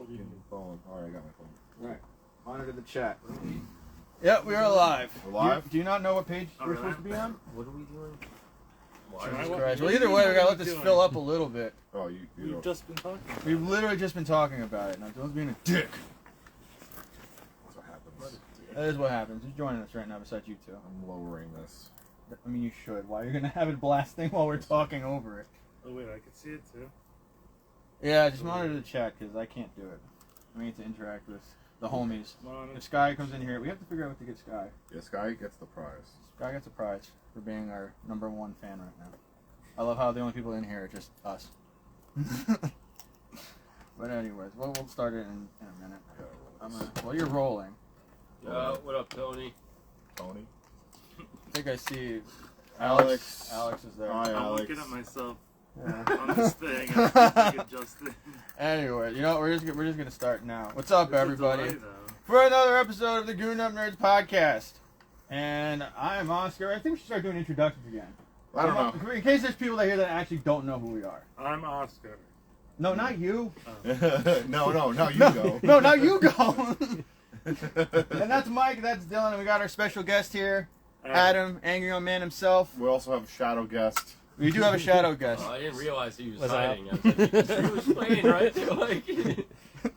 fucking phone. Alright, I got my phone. Alright. Monitor the chat. Yep, we are live. We're live? Do you not know what page we're supposed to be on? What are we doing? Jesus Christ. Well, either way, we gotta let this fill up a little bit. Oh, We've just been talking about We've literally just been talking about it. Now, don't being a dick. That's what happens. That is what happens. Who's joining us right now besides you two? I'm lowering this. I mean, you should. Why? You're gonna have it blasting while we're talking over it. Oh wait, I can see it too. Yeah, just monitor the chat, because I can't do it. We need to interact with the homies. If Sky comes in here, we have to figure out what to get Sky. Yeah, Sky gets the prize. Sky gets a prize for being our #1 fan right now. I love how the only people in here are just us. But anyways, we'll start it in a minute. Well, you're rolling. What up, Tony? Tony? I think I see Alex. Alex is there. Hi, I'm Alex. looking at myself Yeah. on this thing. I think adjusted. Anyway, you know what? We're just gonna start now. What's up, It's a everybody? delay, though. For another episode of the Gooned Up Nerds podcast, and I'm Oscar. I think we should start doing introductions again. I don't know. In case there's people that here that actually don't know who we are. I'm Oscar. No, not you. No, you no, go. No, now you go. And that's Mike. That's Dylan. And we got our special guest here, Adam, Angry Young Man himself. We also have a shadow guest. We do have a shadow guest. Oh, I didn't realize he was What's hiding. I was like, he was playing, right? Like,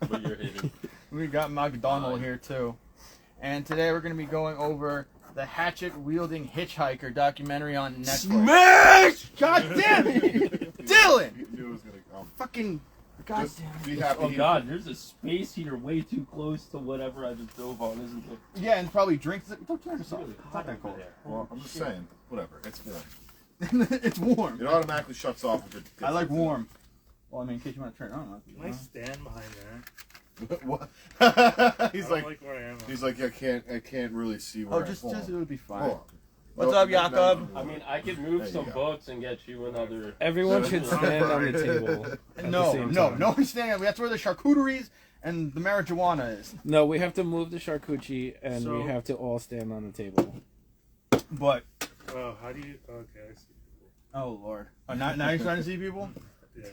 but you're hidden. We got McDonald here too. And today we're going to be going over the Hatchet Wielding HitchHiker documentary on Netflix. Smash! God damn it! Dylan! You knew it was going to come. Fucking... God Just damn it. be happy. Oh god, there's a space heater way too close to whatever I just drove on, isn't there? Yeah, and probably drinks... Don't turn this off. Really It's not that cold. Well, I'm just saying. Whatever. It's warm. It's warm. It automatically shuts off if it gets I like into it. warm. Well, I mean, in case you want to turn it on. Can I stand behind there? What? he's I don't like, like where I am. he's like, I can't really see where. Oh, just it would be fine. Hold on. What's No, up, no, Jakob? no. I mean, I could There move you some go. books and get you another... Everyone should stand on the table. At the No, same no, time. no one's standing. That's where the charcuteries and the marijuana is. No, we have to move the charcuterie, and So- we have to all stand on the table. But Oh, how do you? Okay, I see. oh lord, now you're starting to see people. Yeah,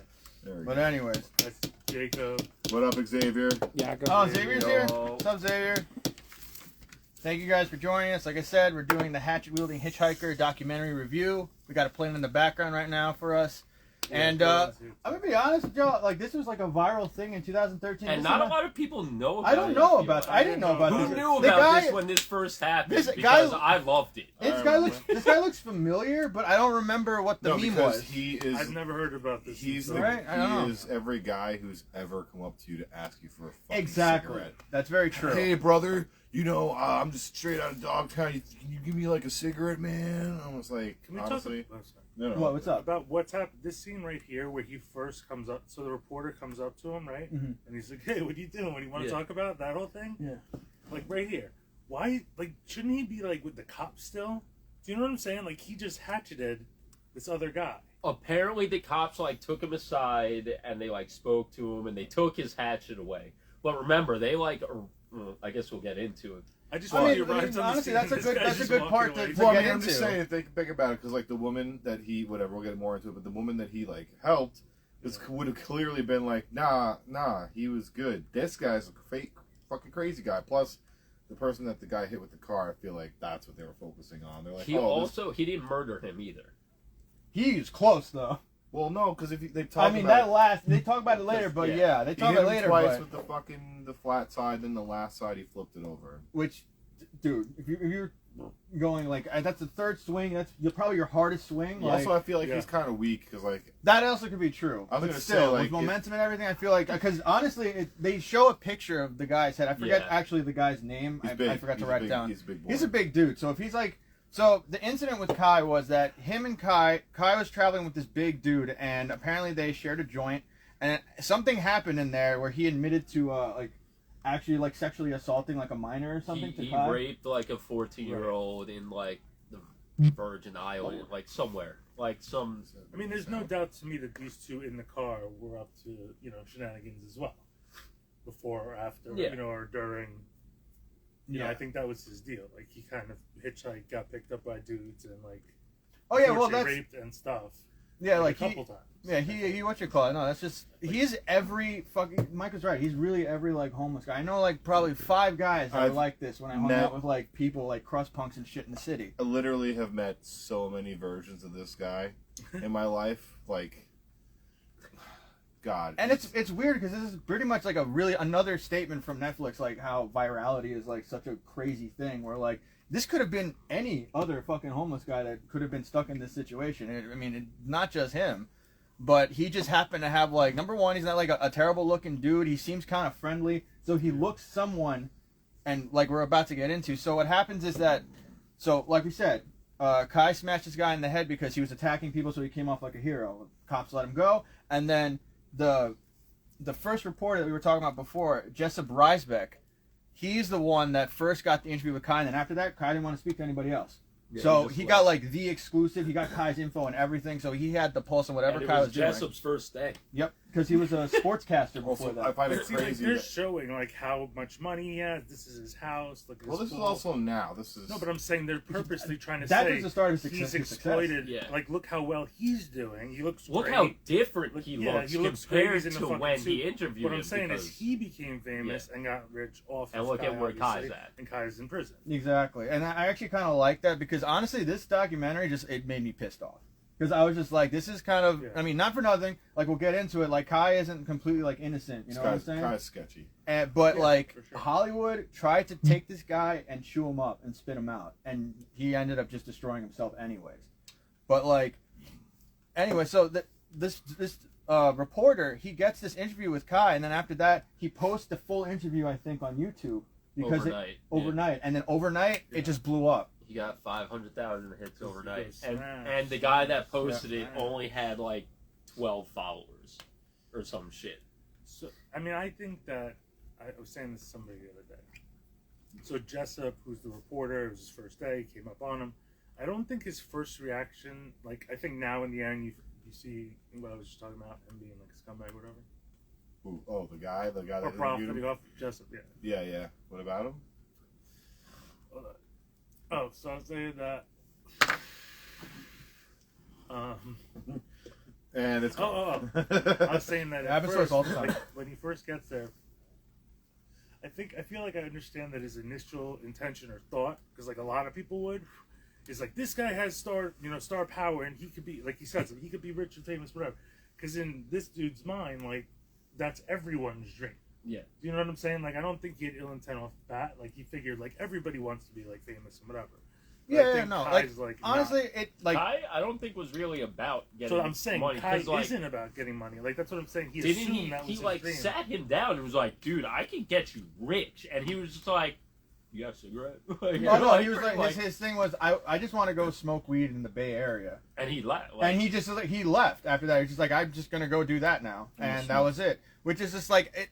There we But go. anyways, that's Jacob. What up, Xavier? Jakob. oh Xavier's here. Yo. What's up, Xavier? Thank you guys for joining us. Like I said, we're doing the Hatchet Wielding HitchHiker documentary review. We got it playing in the background right now for us. And I'm gonna be honest with y'all, like this was like a viral thing in 2013. And This not is a lot of people know about it. I don't know about. I didn't know about Who this. knew The about guy- this when this first happened? This guy- Because I loved it. This guy looks familiar, but I don't remember what the No, meme because was. he is. I've never heard about this. He's before. Right? I don't know. he is every guy who's ever come up to you to ask you for a fucking Exactly. cigarette. That's very true. Hey, brother, you know, I'm just straight out of Dogtown. Can you give me like a cigarette, man? I was like, Can we honestly, talk no. What's up? about what's happened? This scene right here, where he first comes up. So the reporter comes up to him, right? Mhm. And he's like, "Hey, what are you doing? What do you want to Yeah. talk about? That whole thing?" Yeah. Like right here. Why? Like, shouldn't he be like with the cops still? Do you know what I'm saying? Like he just hatcheted this other guy. Apparently the cops like took him aside and they like spoke to him and they took his hatchet away. But remember, they like, I guess we'll get into it. I just I want mean, to be arrived on the honestly, scene. that's a This good- guy's that's a just good walking part away. to Well, I get mean, I'm just into. saying, think about it, because like the woman that he, whatever, we'll get more into it, but the woman that he like helped would have clearly been like, nah, he was good. This guy's a fake, fucking crazy guy. Plus, the person that the guy hit with the car, I feel like that's what they were focusing on. They're like, He also, he didn't murder him either. He's close though. well, no, because if they talk I mean, about they talk about it later, but Yeah. yeah, they he talk hit about it him later. twice But, with the flat side, then the last side he flipped it over. which, dude, if you're going like that's the third swing, that's probably your hardest swing. Like, Also, I feel like Yeah. he's kind of weak because like that also could be true. I was But gonna still, say, like, with momentum and everything, I feel like because honestly, they show a picture of the guy's head. I forget Yeah. actually the guy's name. he's I big. forgot to He's write big, it down. He's a big boy. He's a big dude. So if he's like, so the incident with Kai was that him and Kai was traveling with this big dude, and apparently they shared a joint, and something happened in there where he admitted to actually like sexually assaulting like a minor or something. He to Kai. raped like a 14-year-old in like the Virgin Island, like somewhere, like some. I mean, there's no doubt to me that these two in the car were up to, shenanigans as well. Before or after, Yeah. or during. You know, Yeah. I think that was his deal. Like, he kind of hitchhiked, got picked up by dudes, and, like, Oh yeah, well unfortunately that's raped and stuff. Yeah, like a couple times. Yeah, he what you call it? No, that's just he's every fucking. Mike was right. He's really every like homeless guy. I know like probably 5 guys that were like this when I hung out with like people like crust punks and shit in the city. I literally have met so many versions of this guy in my life. Like, God. And it's weird because this is pretty much like another statement from Netflix, like how virality is like such a crazy thing. Where like this could have been any other fucking homeless guy that could have been stuck in this situation. I mean, not just him. But he just happened to have, like, number one, he's not, like, a terrible-looking dude. He seems kind of friendly. So he looks someone, and, like, we're about to get into. So what happens is that, so, like we said, Kai smashed this guy in the head because he was attacking people, so he came off like a hero. Cops let him go. And then the first reporter that we were talking about before, Jessup Reisbeck, he's the one that first got the interview with Kai, and then after that, Kai didn't want to speak to anybody else. Yeah, so he got like the exclusive. He got Kai's info and everything. So he had the pulse on whatever Kai was doing. Jessup's first day. Yep, because he was a sportscaster before that. I find it crazy. They're showing like how much money he has. This is his house. Look at well, his this pool. is also now. This is no, but I'm saying they're purposely trying to that say was the start of he's exploited. Yeah. Like, look how well he's doing. He looks. Look great. how different he Yeah, looks he looks compared great. He's in the to fucking when suit. he interviewed What him. I'm saying is because- he became famous and got rich off. And of look Kai, at where obviously, Kai's at. and Kai's in prison. Exactly, and I actually kind of like that because honestly, this documentary it made me pissed off because I was just like, this is kind of. Yeah. I mean, not for nothing. Like we'll get into it. Like Kai isn't completely like innocent. You know what I'm saying? Kai's sketchy. But Yeah, like for sure. Hollywood tried to take this guy and chew him up and spit him out, and he ended up just destroying himself anyways. But like, anyway, so this reporter, he gets this interview with Kai, and then after that he posts the full interview, I think, on YouTube because overnight, and then overnight it just blew up. He got 500,000 hits overnight, Smash. and the guy that posted it only had like 12 followers or some shit. So I mean, I think that I was saying this to somebody the other day. So Jessup, who's the reporter, it was his first day, came up on him. I don't think his first reaction, like I think now in the end you see what I was just talking about, him being like a scumbag or whatever. Ooh, oh, the guy Or that interviewed him. profiting off Jessup, yeah. Yeah. What about him? Oh, so I was saying that. And it's gone. I was saying that at Happens to us first, all the time. like, when he first gets there, I feel like I understand that his initial intention or thought, because like a lot of people would, is like this guy has star power and he could be, like he says, he could be rich and famous, whatever. Because in this dude's mind, like that's everyone's dream. Yeah. Do you know what I'm saying? Like I don't think he had ill intent off the bat. Like he figured like everybody wants to be like famous and whatever. But I Yeah, think no, Kai's, like honestly, it like Kai, I don't think was really about getting so I'm saying money. Kai 'cause, like, isn't about getting money. Like that's what I'm saying. He didn't assumed he? that was He his like dream. sat him down and was like, "Dude, I can get you rich," and he was just like, "You got a cigarette?" Like, oh no, he was pretty like his thing was I just want to go smoke weed in the Bay Area, and he left. and he just he left after that. He's just like, I'm just gonna go do that now, and that was it. Which is just like it.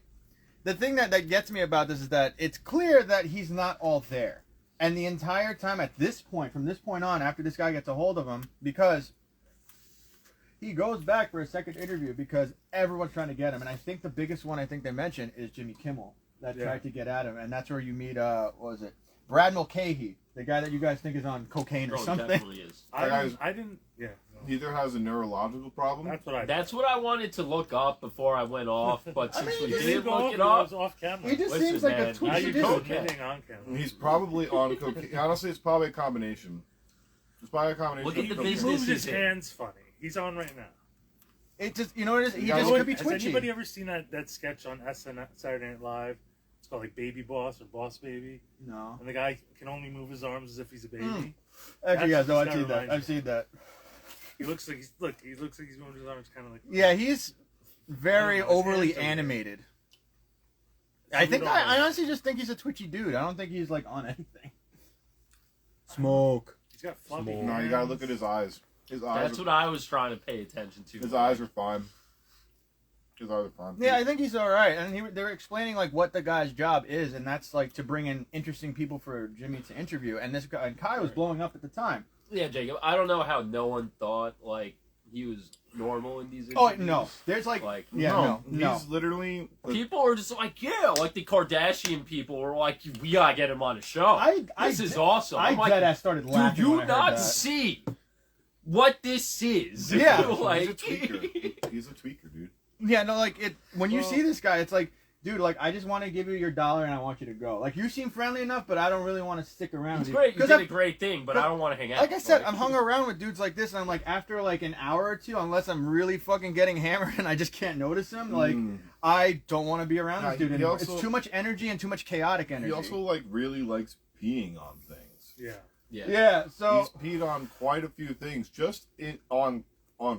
The thing that gets me about this is that it's clear that he's not all there, and the entire time at this point, from this point on, after this guy gets a hold of him, because he goes back for a second interview because everyone's trying to get him, and I think the biggest one I think they mentioned is Jimmy Kimmel that tried to get at him, and that's where you meet what was it, Brad Mulcahy, the guy that you guys think is on cocaine or something. Definitely is. I didn't. Yeah. No. He either has a neurological problem. That's what I wanted to look up before I went off, but since we You did go look it I up, was off camera. He just Listen, seems like man, a now twitchy you're dude. just admitting on camera. He's probably on cocaine. Honestly, it's probably a combination. It's probably a combination. Look at of the cocaine. He business moves his he's in. hands funny. He's on right now. It just, you know what it is? He Yeah, just look- could be Has twitchy. anybody ever seen that sketch on Saturday Night Live? It's called like Baby Boss or Boss Baby, No. and the guy can only move his arms as if he's a baby. Actually, That's yeah, no, what I've seen that. reminds I've me. seen that. He looks like he's moving his arms kind of like. Yeah, he's very I don't know, his overly hands are weird. animated. So I we think don't I know. honestly just think he's a twitchy dude. I don't think he's like on anything. Smoke. He's got fluffy. Small. No, you gotta look at his eyes. His eyes. that's what I was trying to pay attention to. His eyes are fine. His eyes are fine. Yeah, I think he's all right. And they were explaining like what the guy's job is, and that's like to bring in interesting people for Jimmy to interview. And this guy and Kai was blowing up at the time. Yeah, Jacob. I don't know how no one thought like he was normal in these Oh interviews. no, there's like Like, no. He's literally. people are just like, yeah, like the Kardashian people were like, we gotta get him on a show. This is awesome. I I'm like, dead ass started do laughing. you when I heard not that. see what this is. Yeah. Like, He's a tweaker. He's a tweaker, dude. Yeah, no, like it. When you see this guy, it's like, dude, like I just want to give you your $1 and I want you to go. Like you seem friendly enough, but I don't really want to stick around. it's with great. You Because did a great thing, but I don't want to hang out. like I said, I'm hung around with dudes like this, and I'm like, after like an hour or two, unless I'm really fucking getting hammered and I just can't notice him, like I don't want to be Mm. around Nah, this dude he anymore. also- It's too much energy and too much chaotic energy. He also like really likes peeing on things. Yeah. Yeah. yeah. So He's peed on quite a few things, just on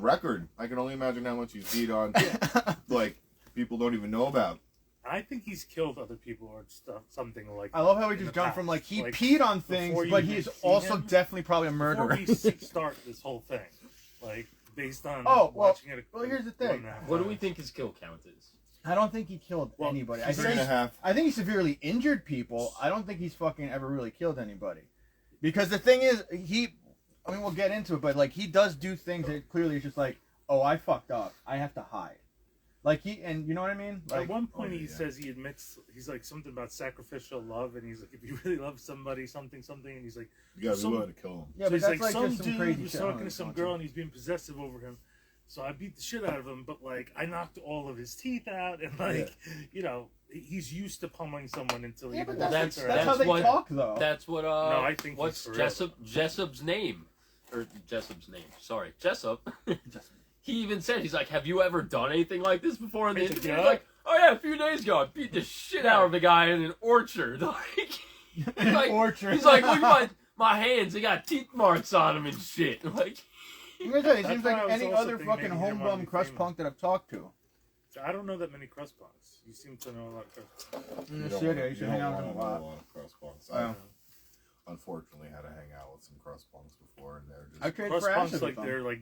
record. I can only imagine how much he's peed on, like people don't even know about. I think he's killed other people or stuff, something like that. I love how he in just the jumped from like past. he Like, peed on things, before you but even he's see also him, definitely probably a murderer. Before we start this whole thing, like based on Oh, well- watching it. well, here's the thing. What do we think his kill count is? I don't think he killed Well, anybody. I he's Three and a think, half. I think he severely injured people. I don't think he's fucking ever really killed anybody. Because the thing is, I mean, we'll get into it, but like he does do things that clearly is just like, oh, I fucked up. I have to hide. Like and you know what I mean? Like, At one point, he yeah. says he admits he's like something about sacrificial love, and he's like, if you really love somebody, something, and he's like, You gotta be Some- willing to kill him. yeah, so but he's that's like some just some dude crazy was shit. talking to some girl, and he's being possessive over him. So I beat the shit out of him, but like I knocked all of his teeth out, and like you know, he's used to pummeling someone until he Yeah, but walks that's her that's out. how they what- talk, though. That's what. I think what's he's for real. Jessup's name? Or Jessup's name? Sorry, Jessup. He even said, he's like, have you ever done anything like this before in the He's interview? like, He's like, oh yeah, a few days ago, I beat the shit out of a guy in an orchard. Like, he's like, Orchard. he's like, look at my hands, they got teeth marks on them and shit. Like, I'm gonna tell you, he That's seems why like I was any also other thinking fucking maybe he didn't home want to bum be crush famous. punk that I've talked to. So I don't know that many crust punks. You seem to know a lot of crust punks. In You the don't city, wanna- I used to you hang don't out with him a wanna lot. know a lot of crust punks. Yeah. I've unfortunately had to hang out with some crust punks before, and they're I just traded Crust for punks acid like with them. they're like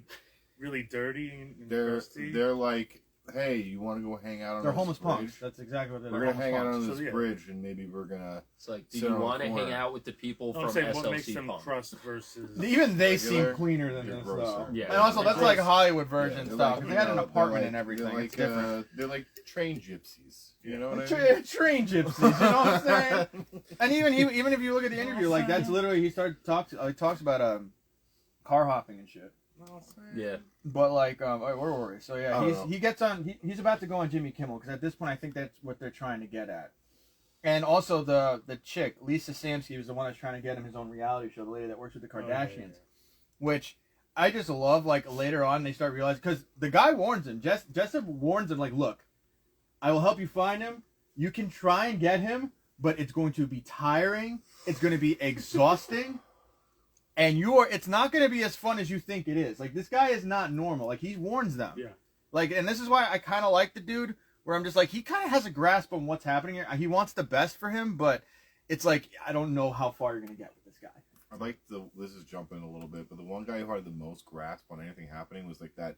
really dirty and they're crusty. like, hey, you want to go hang out on They're this homeless bridge? punks. That's exactly what they're. We're gonna homeless hang out punks. on So, this yeah. bridge, and maybe we're gonna. it's like, do Sit you on the want to corner. hang out with the people I'm from saying what makes SLC them Punk? crust versus. Even they Regular, seem cleaner than they're this, grosser. though. Yeah. And also, that's like a Hollywood Yeah, version they're stuff. like, They had an they're apartment like- and everything. They're It's like, different. they're like train gypsies. You know what I mean? Train gypsies, you know what I'm saying? And even if you look at the interview, like that's literally he talks about car hopping and shit. Yeah. But like, where were we? So I yeah, don't know. he gets on. He's about to go on Jimmy Kimmel because at this point I think that's what they're trying to get at. And also the chick Lisa Samsky was the one that's trying to get him his own reality show. The lady that works with the Kardashians, which I just love. Like later on they start realizing because the guy warns him. Jessup warns him like, look, I will help you find him. You can try and get him, but it's going to be tiring. It's going to be exhausting. And it's not going to be as fun as you think it is. Like, this guy is not normal. Like, he warns them. Yeah. Like, and this is why I kind of like the dude, where I'm just like, he kind of has a grasp on what's happening here. He wants the best for him, but it's like, I don't know how far you're going to get with this guy. I like this is jumping a little bit, but the one guy who had the most grasp on anything happening was like that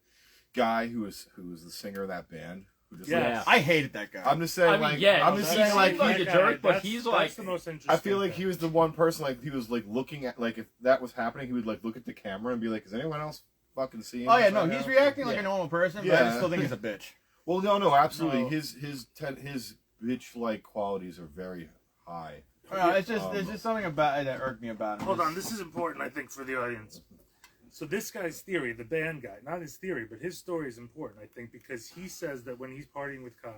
guy who was the singer of that band. Who just Yeah. like, I hated that guy. I'm just saying, I mean, like, yeah, I'm just he saying, like, seemed like he- a jerk, but he's like, that's the most interesting. I feel like thing. he was the one person, like, he was like looking at, like, if that was happening, he would like look at the camera and be like, "Is anyone else fucking seeing?" Oh, yeah, this no, right he's now?" reacting like Yeah. a normal person, but I Yeah. still think he's a bitch. Well, no, absolutely. No. His bitch-like qualities are very high. It's just, there's just something about it that irked me about him. Hold on, this is important, I think, for the audience. So this guy's theory, the band guy, not his theory, but his story is important, I think, because he says that when he's partying with Kai,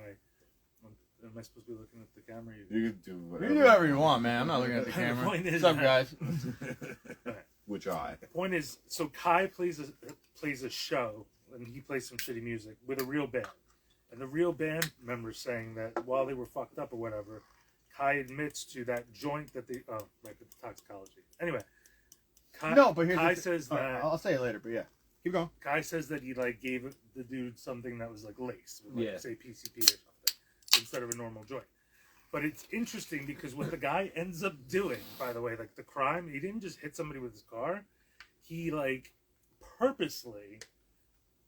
am I supposed to be looking at the camera? You can do You whatever. can do whatever you want, man. I'm not looking at the The camera. point is What's up, that- guys? Which eye? The point is, so Kai plays a show, and he plays some shitty music with a real band. And the real band members saying that while they were fucked up or whatever, Kai admits to that joint that they, right, the toxicology. Anyway, Kai, No, but here's Kai the says all right, that I'll say it later, but yeah. Keep going. Kai says that he like gave the dude something that was like laced with like Yeah. say PCP or something instead of a normal joint. But it's interesting because what the guy ends up doing, by the way, like the crime, he didn't just hit somebody with his car. He like purposely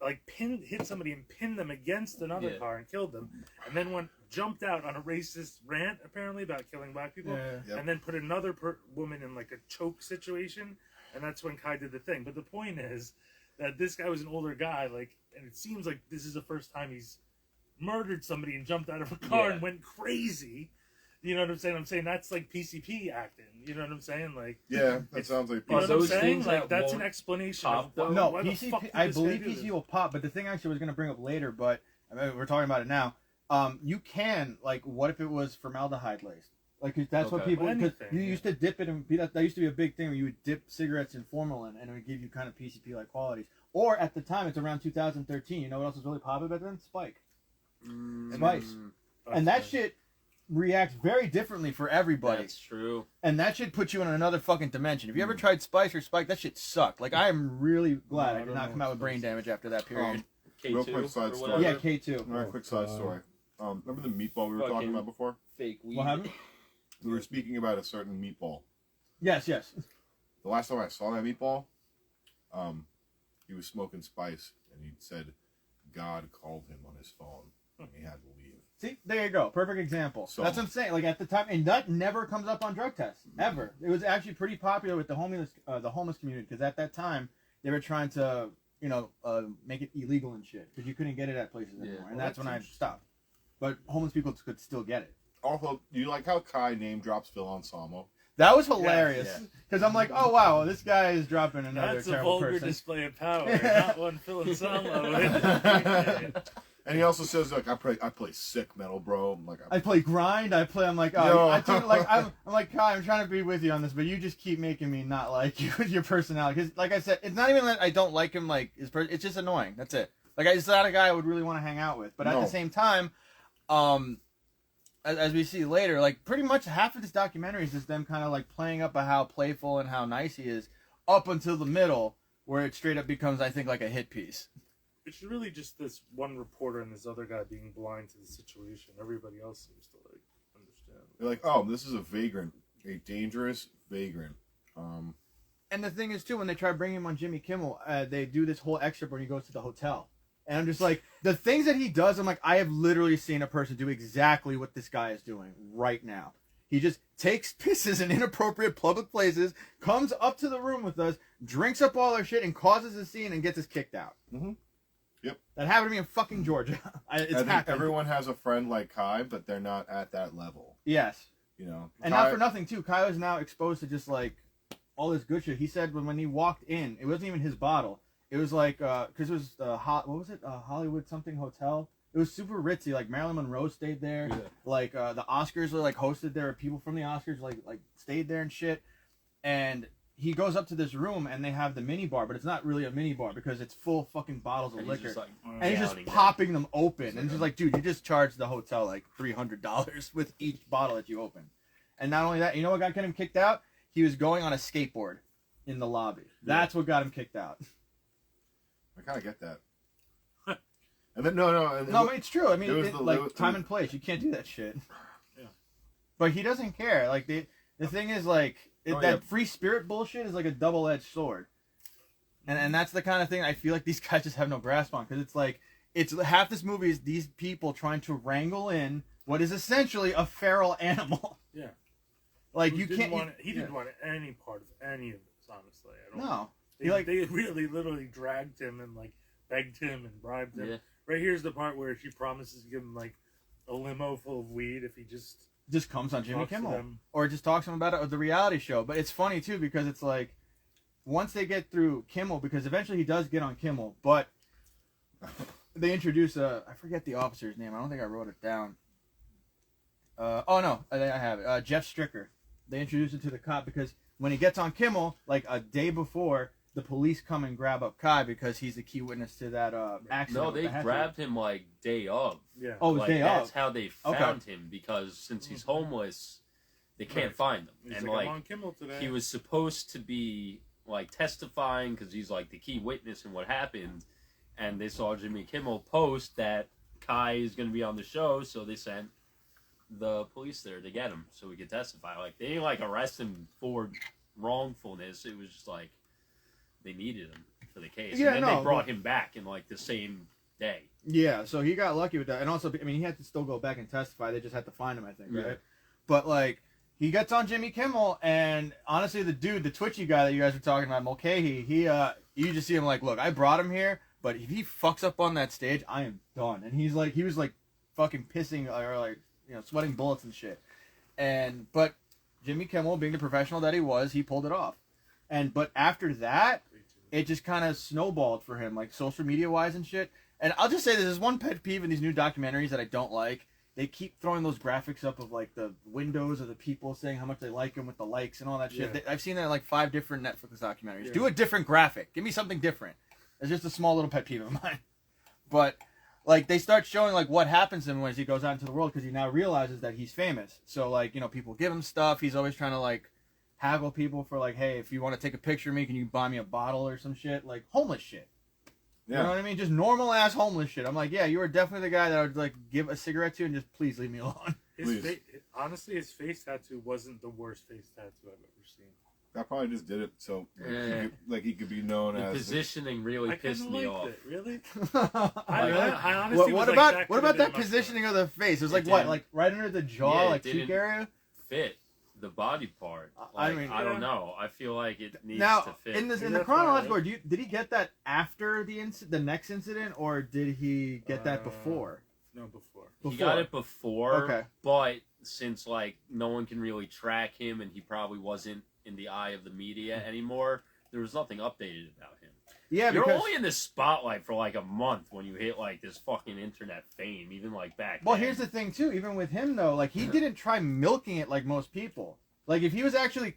like hit somebody and pinned them against another Yeah. car and killed them, and then jumped out on a racist rant apparently about killing black people, Yep. and then put another woman in like a choke situation, and that's when Kai did the thing. But the point is that this guy was an older guy, like, and it seems like this is the first time he's murdered somebody and jumped out of a car Yeah. and went crazy. You know what I'm saying? I'm saying that's like PCP acting. You know what I'm saying? Like, Yeah, that sounds like you know Are what I'm those saying? things Like, that that's an won't explanation. pop, Of though? No, why the fuck PCP. did I this believe guy do PC this? will pop, but the thing actually I was going to bring up later, but I mean, we're talking about it now. You can, like, what if it was formaldehyde laced? Like, 'cause that's what Okay. people. Well, Because anything, you yeah. used to dip it in. That used to be a big thing where you would dip cigarettes in formalin, and it would give you kind of PCP like qualities. Or at the time, it's around 2013. You know what else was really popular back then? Spike. Spice. And that shit reacts very differently for everybody. That's true. And that shit puts you in another fucking dimension. If you ever tried Spice or Spike, that shit sucked. Like, I am really glad I did not come out with brain damage after that period. K2 Real quick side or story. whatever. Yeah, K2. All right, quick side story. Remember the meatball we were talking Fucking- about before? Fake weed. What happened? We were speaking about a certain meatball. Yes, yes. The last time I saw that meatball, he was smoking spice, and he said God called him on his phone, and he had to leave. See, there you go. Perfect example. So- That's what I'm saying. Like, at the time, and that never comes up on drug tests, ever. It was actually pretty popular with the homeless community, because at that time, they were trying to, make it illegal and shit, because you couldn't get it at places anymore. Yeah. And Well, that's when I that's stopped. But homeless people could still get it. Also, do you like how Kai name drops Phil Anselmo? That was hilarious. Yeah. Because I'm like, oh, wow, this guy is dropping another That's a terrible vulgar person. display of power, not one Phil and Selma. And he also says, like, I play sick metal, bro. I'm like, I play grind. I'm like, oh, No. I'm like, Kai, I'm trying to be with you on this, but you just keep making me not like you with your personality. Because, like I said, it's not even that I don't like him. Like it's just annoying. That's it. Like, it's not a guy I would really want to hang out with. But at No. the same time, as we see later, like pretty much half of this documentary is just them kind of like playing up how playful and how nice he is, up until the middle, where it straight up becomes, I think, like a hit piece. It's really just this one reporter and this other guy being blind to the situation. Everybody else seems to like understand. they're like, oh, this is a vagrant, a dangerous vagrant. And the thing is, too, when they try bringing him on Jimmy Kimmel, they do this whole excerpt when he goes to the hotel. And I'm just like, the things that he does, I'm like, I have literally seen a person do exactly what this guy is doing right now. He just takes pisses in inappropriate public places, comes up to the room with us, drinks up all our shit, and causes a scene and gets us kicked out. Mhm. Yep. That happened to me in fucking Georgia. I think happened. everyone has a friend like Kai, but they're not at that level. Yes. You know? And not for nothing, too. Kyle is now exposed to just, like, all this good shit. He said when he walked in, it wasn't even his bottle. It was like, because it was, what was it? Hollywood something hotel. It was super ritzy. Like, Marilyn Monroe stayed there. Yeah. Like, the Oscars were, like, hosted there. People from the Oscars, like stayed there and shit. And he goes up to this room, and they have the mini bar, but it's not really a mini bar because it's full fucking bottles of And liquor. he's just like, And he's just downing them. popping them open. And just like, dude, you just charged the hotel like $300 with each bottle that you open. And not only that, you know what got him kicked out? He was going on a skateboard in the lobby. That's what got him kicked out. I kind of get that. And then, no. No, I mean, it's true. I mean, it was it, the- like, it was- time and place. You can't do that shit. Yeah. But he doesn't care. Like, the thing is, like, Oh, that yeah. free spirit bullshit is like a double-edged sword. And that's the kind of thing I feel like these guys just have no grasp on. Because it's like, half this movie is these people trying to wrangle in what is essentially a feral animal. Yeah. Like, He you didn't can't... want he yeah. didn't want any part of any of this, honestly. I don't No. They really literally dragged him and like begged him and bribed him. Yeah. Right here's the part where she promises to give him like a limo full of weed if he just Just comes on Jimmy talks to Kimmel. them. Or just talks to him about it, or the reality show. But it's funny, too, because it's like, once they get through Kimmel, because eventually he does get on Kimmel, but they introduce I forget the officer's name. I don't think I wrote it down. Oh, no, I have it. Jeff Stricker. They introduce it to the cop because when he gets on Kimmel, like a day before, the police come and grab up Kai because he's the key witness to that accident. No, with they the Hatchet. grabbed him like day of. Yeah. Oh, it was Like, day that's of. how they found him, because since he's homeless, they can't Right. find him. He's And like, I'm like on Kimmel today. he was supposed to be like testifying because he's like the key witness in what happened, and they saw Jimmy Kimmel post that Kai is going to be on the show, so they sent the police there to get him so he could testify. Like, they didn't like arrest him for wrongfulness. It was just like they needed him for the case. Yeah, and then no, they brought but- him back in like the same day. Yeah, so he got lucky with that. And also, I mean, he had to still go back and testify. They just had to find him, I think, Yeah. right? But, like, he gets on Jimmy Kimmel, and honestly, the dude, the twitchy guy that you guys were talking about, Mulcahy, you just see him like, look, I brought him here, but if he fucks up on that stage, I am done. And he was like fucking pissing, or like, sweating bullets and shit. But Jimmy Kimmel, being the professional that he was, he pulled it off. But after that, it just kind of snowballed for him, like social media wise and shit. And I'll just say this is one pet peeve in these new documentaries that I don't like. They keep throwing those graphics up of like the windows of the people saying how much they like him with the likes and all that shit. Yeah. I've seen that in like 5 different Netflix documentaries. Yeah. Do a different graphic. Give me something different. It's just a small little pet peeve of mine. But like they start showing like what happens to him as he goes out into the world because he now realizes that he's famous. So like, you know, people give him stuff. He's always trying to like haggle people for like, hey, if you want to take a picture of me, can you buy me a bottle or some shit? Like homeless shit. You know what I mean? Just normal ass homeless shit. I'm like, yeah, you are definitely the guy that I would like give a cigarette to and just please leave me alone. Honestly, his face tattoo wasn't the worst face tattoo I've ever seen. I probably just did it so he could be known The as positioning really pissed me off. It. Really? I honestly what about that positioning of the face? It was like what, like right under the jaw, Yeah, like cheek area? Fit the body part. I Like, mean, I don't know. I feel like it needs now, to fit. in the chronological order, did he get that after the next incident, or did he get that before? No, before. He got it before. Okay. But since like no one can really track him, and he probably wasn't in the eye of the media anymore, there was nothing updated about him. Yeah, You're because only in the spotlight for like a month when you hit like this fucking internet fame, even like back well, then. here's the thing too. Even with him though, like he didn't try milking it like most people. Like if he was actually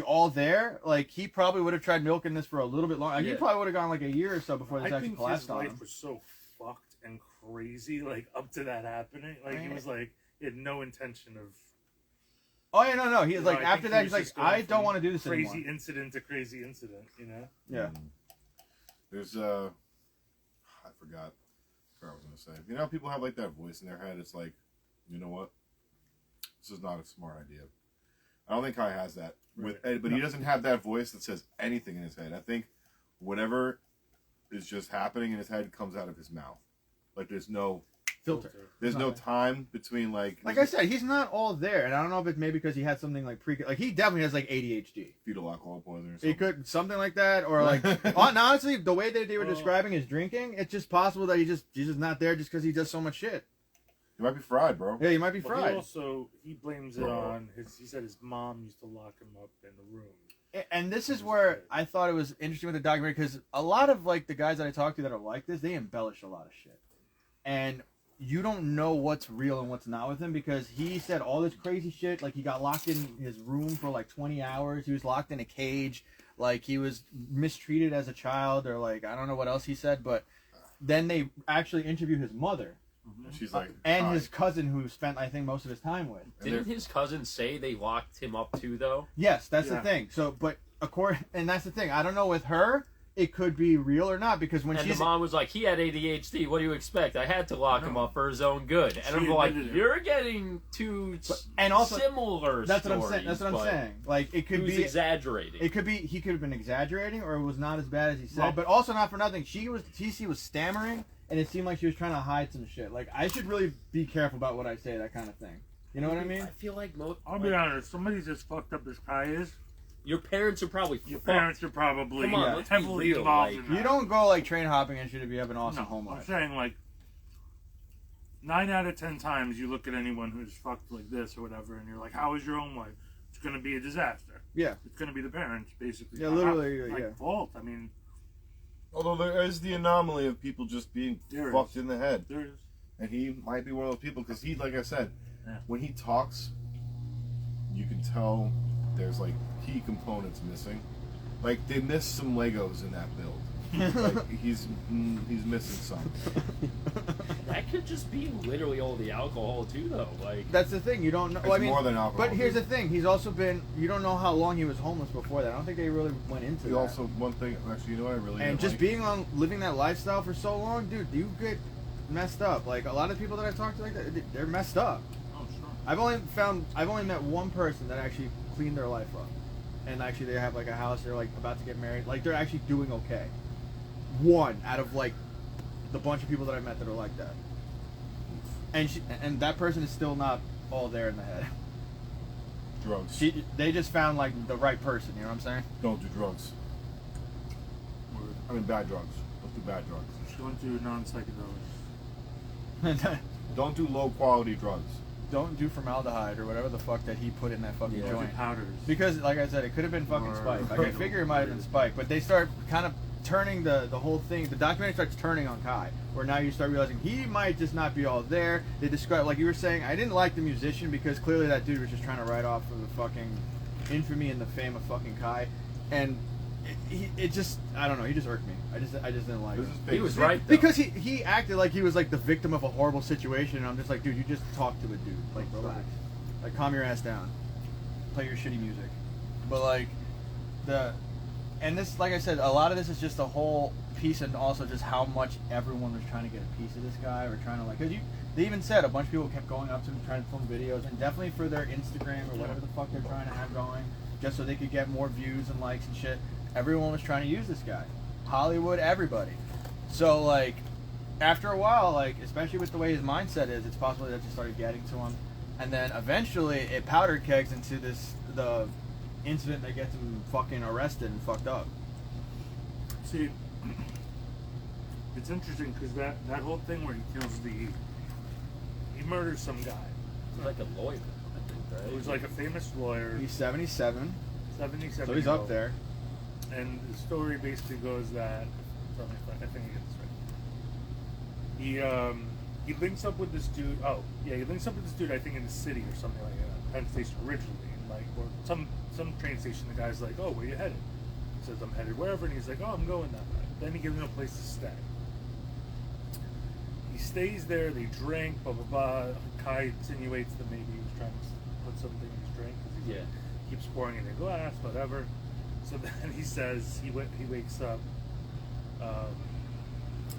all there, like he probably would have tried milking this for a little bit longer. Like, he probably would have gone like a year or so before this actually collapsed on him. I think his life was so fucked and crazy, like up to that happening. Like he was like he had no intention of. Oh yeah, no. He was like after that, he's like, I don't want to do this crazy anymore. Incident to crazy incident, you know. Yeah. There's I forgot what I was gonna say. You know how people have like that voice in their head? It's like, you know what? This is not a smart idea. I don't think Kai has that. But he doesn't have that voice that says anything in his head. I think whatever is just happening in his head comes out of his mouth. Like there's no Filter. There's no time between like I said, he's not all there, and I don't know if it's maybe because he had something like like he definitely has like ADHD. fetal alcohol poisoning or something. He could something like that, or like honestly, the way that they were describing his drinking, it's just possible that he's just not there just because he does so much shit. He might be fried, bro. Yeah, he might be fried. He blames it on he said his mom used to lock him up in the room. And this is where I thought it was interesting with the documentary because a lot of like the guys that I talk to that are like this, they embellish a lot of shit, and you don't know what's real and what's not with him because he said all this crazy shit. Like he got locked in his room for like 20 hours. He was locked in a cage. Like he was mistreated as a child, or like I don't know what else he said. But then they actually interviewed his mother. She's like, and his cousin, who spent I think most of his time with. Didn't his cousin say they locked him up too, though? Yes, that's the thing. So, but and that's the thing. I don't know with her. It could be real or not because when the mom was like, he had ADHD. What do you expect? I had to lock him up for his own good. And I'm like, you're getting too similar. That's what I'm saying. That's what I'm saying. Like it could be exaggerating. It could be he could have been exaggerating, or it was not as bad as he said. But also not for nothing. TC was stammering, and it seemed like she was trying to hide some shit. Like I should really be careful about what I say, that kind of thing. You know what I mean? I feel like I'll be honest. Somebody's as fucked up as Kai is. Your parents are probably probably heavily involved in that. You don't go like train hopping and shit if you have an awesome home life. I'm saying like 9 out of 10 times you look at anyone who's fucked like this or whatever, and you're like, "How is your home life?" It's going to be a disaster. Yeah, it's going to be the parents basically. Yeah, literally. Fault. I mean, although there is the anomaly of people just being fucked in the head. There is, and he might be one of those people because he, like I said, when he talks, you can tell there's like key components missing. Like they missed some Legos in that build. Like he's missing some. That could just be literally all the alcohol too, though. Like that's the thing. You don't know. It's more than alcohol. But here's the thing. He's also been. You don't know how long he was homeless before that. I don't think they really went into that. Also, one thing. Actually, you know what I really. And just being living that lifestyle for so long, dude, you get messed up. Like a lot of people that I talk to like that, they're messed up. Oh sure. I've only met one person that actually cleaned their life up, and actually they have like a house. They're like about to get married. Like they're actually doing okay. One out of like the bunch of people that I met that are like that. And that person is still not all there in the head. Drugs. They just found like the right person. You know what I'm saying? Don't do drugs. I mean bad drugs. Don't do bad drugs. Don't do non-psychedelics. Don't do low quality drugs. don't do formaldehyde or whatever the fuck that he put in that fucking joint. Powders. Because, like I said, it could have been fucking Or- Spike. Like, I figure it might have been Spike. But they start kind of turning the whole thing. The documentary starts turning on Kai. Where now you start realizing he might just not be all there. They describe, like you were saying, I didn't like the musician because clearly that dude was just trying to write off of the fucking infamy and the fame of fucking Kai. And it just, I don't know, he just irked me. I just didn't like it. He was right, though. Because he acted like he was like the victim of a horrible situation, and I'm just like, dude, you just talk to a dude. Like, relax. Like, calm your ass down. Play your shitty music. But like, and this, like I said, a lot of this is just the whole piece, and also just how much everyone was trying to get a piece of this guy, or trying to like, because they even said a bunch of people kept going up to him trying to film videos, and definitely for their Instagram or whatever the fuck they're trying to have going, just so they could get more views and likes and shit. Everyone was trying to use this guy. Hollywood, everybody. So like, after a while, like, especially with the way his mindset is, it's possible that just started getting to him, and then eventually it powder kegs into the incident that gets him fucking arrested and fucked up. See, it's interesting because that whole thing where he kills he murders some guy. He's like a lawyer, I think, right? He was like a famous lawyer. He's 77, 77. so he's up there. And the story basically goes that, tell me if I think I get this right. He links up with this dude. Oh, yeah, he links up with this dude. I think in the city or something like that. Penn Station originally, and like, or some train station. The guy's like, "Oh, where you headed?" He says, "I'm headed wherever," and he's like, "Oh, I'm going that way." Then he gives him a place to stay. He stays there. They drink. Blah blah blah. Kai insinuates that maybe he was trying to put something in his drink. 'Cause he keeps pouring it in a glass, whatever. So then he says he wakes up,